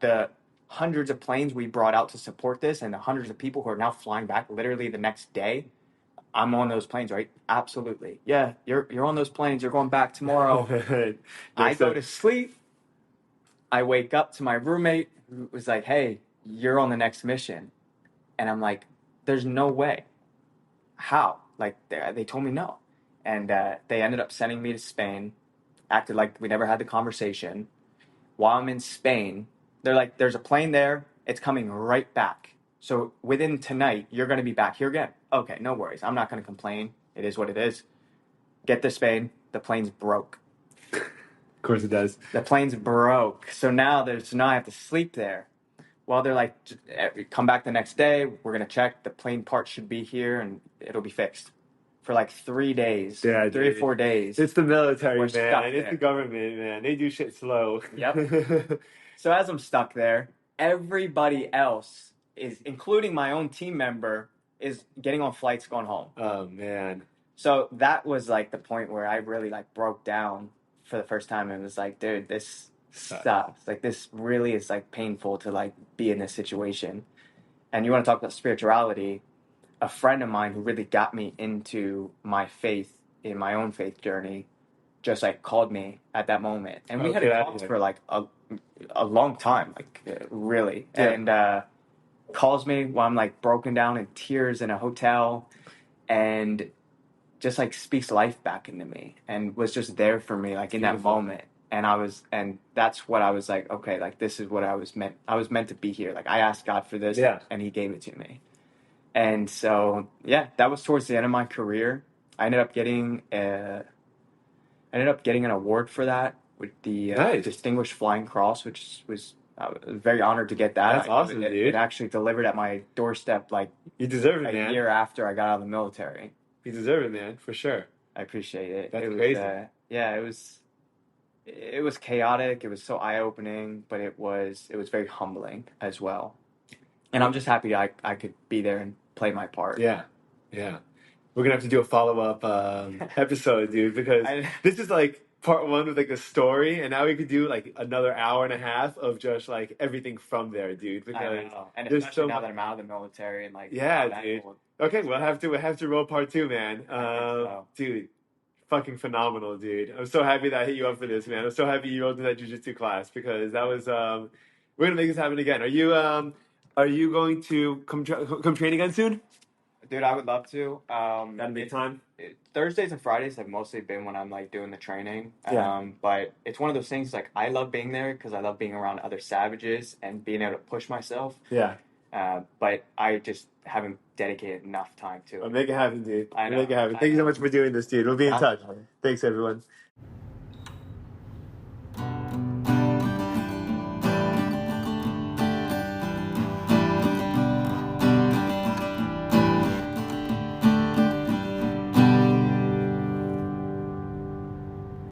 the hundreds of planes we brought out to support this, and the hundreds of people who are now flying back literally the next day. I'm on those planes, right? Absolutely, yeah. You're on those planes. You're going back tomorrow. I go to sleep. I wake up to my roommate who was like, hey, you're on the next mission, and I'm like, there's no way. How? Like they told me no. And they ended up sending me to Spain, acted like we never had the conversation. While I'm in Spain, they're like, there's a plane there. It's coming right back. So within tonight, you're going to be back here again. Okay, no worries. I'm not going to complain. It is what it is. Get to Spain. The plane's broke. Of course it does. The plane's broke. So now I have to sleep there. Well, they're like, come back the next day. We're going to check. The plane part should be here and it'll be fixed. For like 3 days, 3 or 4 days. It's the military, man. It's the government, man. They do shit slow. Yep. So as I'm stuck there, everybody else is, including my own team member, is getting on flights going home. Oh, man. So that was like the point where I really like broke down for the first time and was like, dude, this sucks. Like this really is like painful to like be in this situation. And you want to talk about spirituality. A friend of mine who really got me into my faith in my own faith journey just like called me at that moment. And we had talked for like a long time, like really. Yeah. And calls me while I'm like broken down in tears in a hotel and just like speaks life back into me and was just there for me like in that moment. And that's what I was like, okay, like this is what I was meant to be here. Like I asked God for this and he gave it to me. And so, yeah, that was towards the end of my career. I ended up getting an award for that with the Distinguished Flying Cross, which was I was very honored to get that. That's awesome, dude. It actually delivered at my doorstep like you deserve it, man. A year after I got out of the military. You deserve it, man, for sure. I appreciate it. That's crazy. It was chaotic. It was so eye-opening, but it was very humbling as well. And I'm just happy I could be there and play my part. Yeah. We're going to have to do a follow-up episode, dude, because this is like part 1 with like the story, and now we could do like another hour and a half of just like everything from there, dude. Because I know. And especially now that I'm out of the military and like... Yeah, dude. Okay, we'll have to roll part 2, man. Dude, fucking phenomenal, dude. I'm so happy that I hit you up for this, man. I'm so happy you rolled in that jiu-jitsu class because that was... we're going to make this happen again. Are you going to come train again soon? Dude, I would love to. That'd be time. Thursdays and Fridays have mostly been when I'm like doing the training. Yeah. But it's one of those things like I love being there because I love being around other savages and being able to push myself. Yeah. But I just haven't dedicated enough time to it. I'll make it happen, dude. I know. Make it happen. Thank you so much for doing this, dude. We'll be in touch. Thanks, everyone.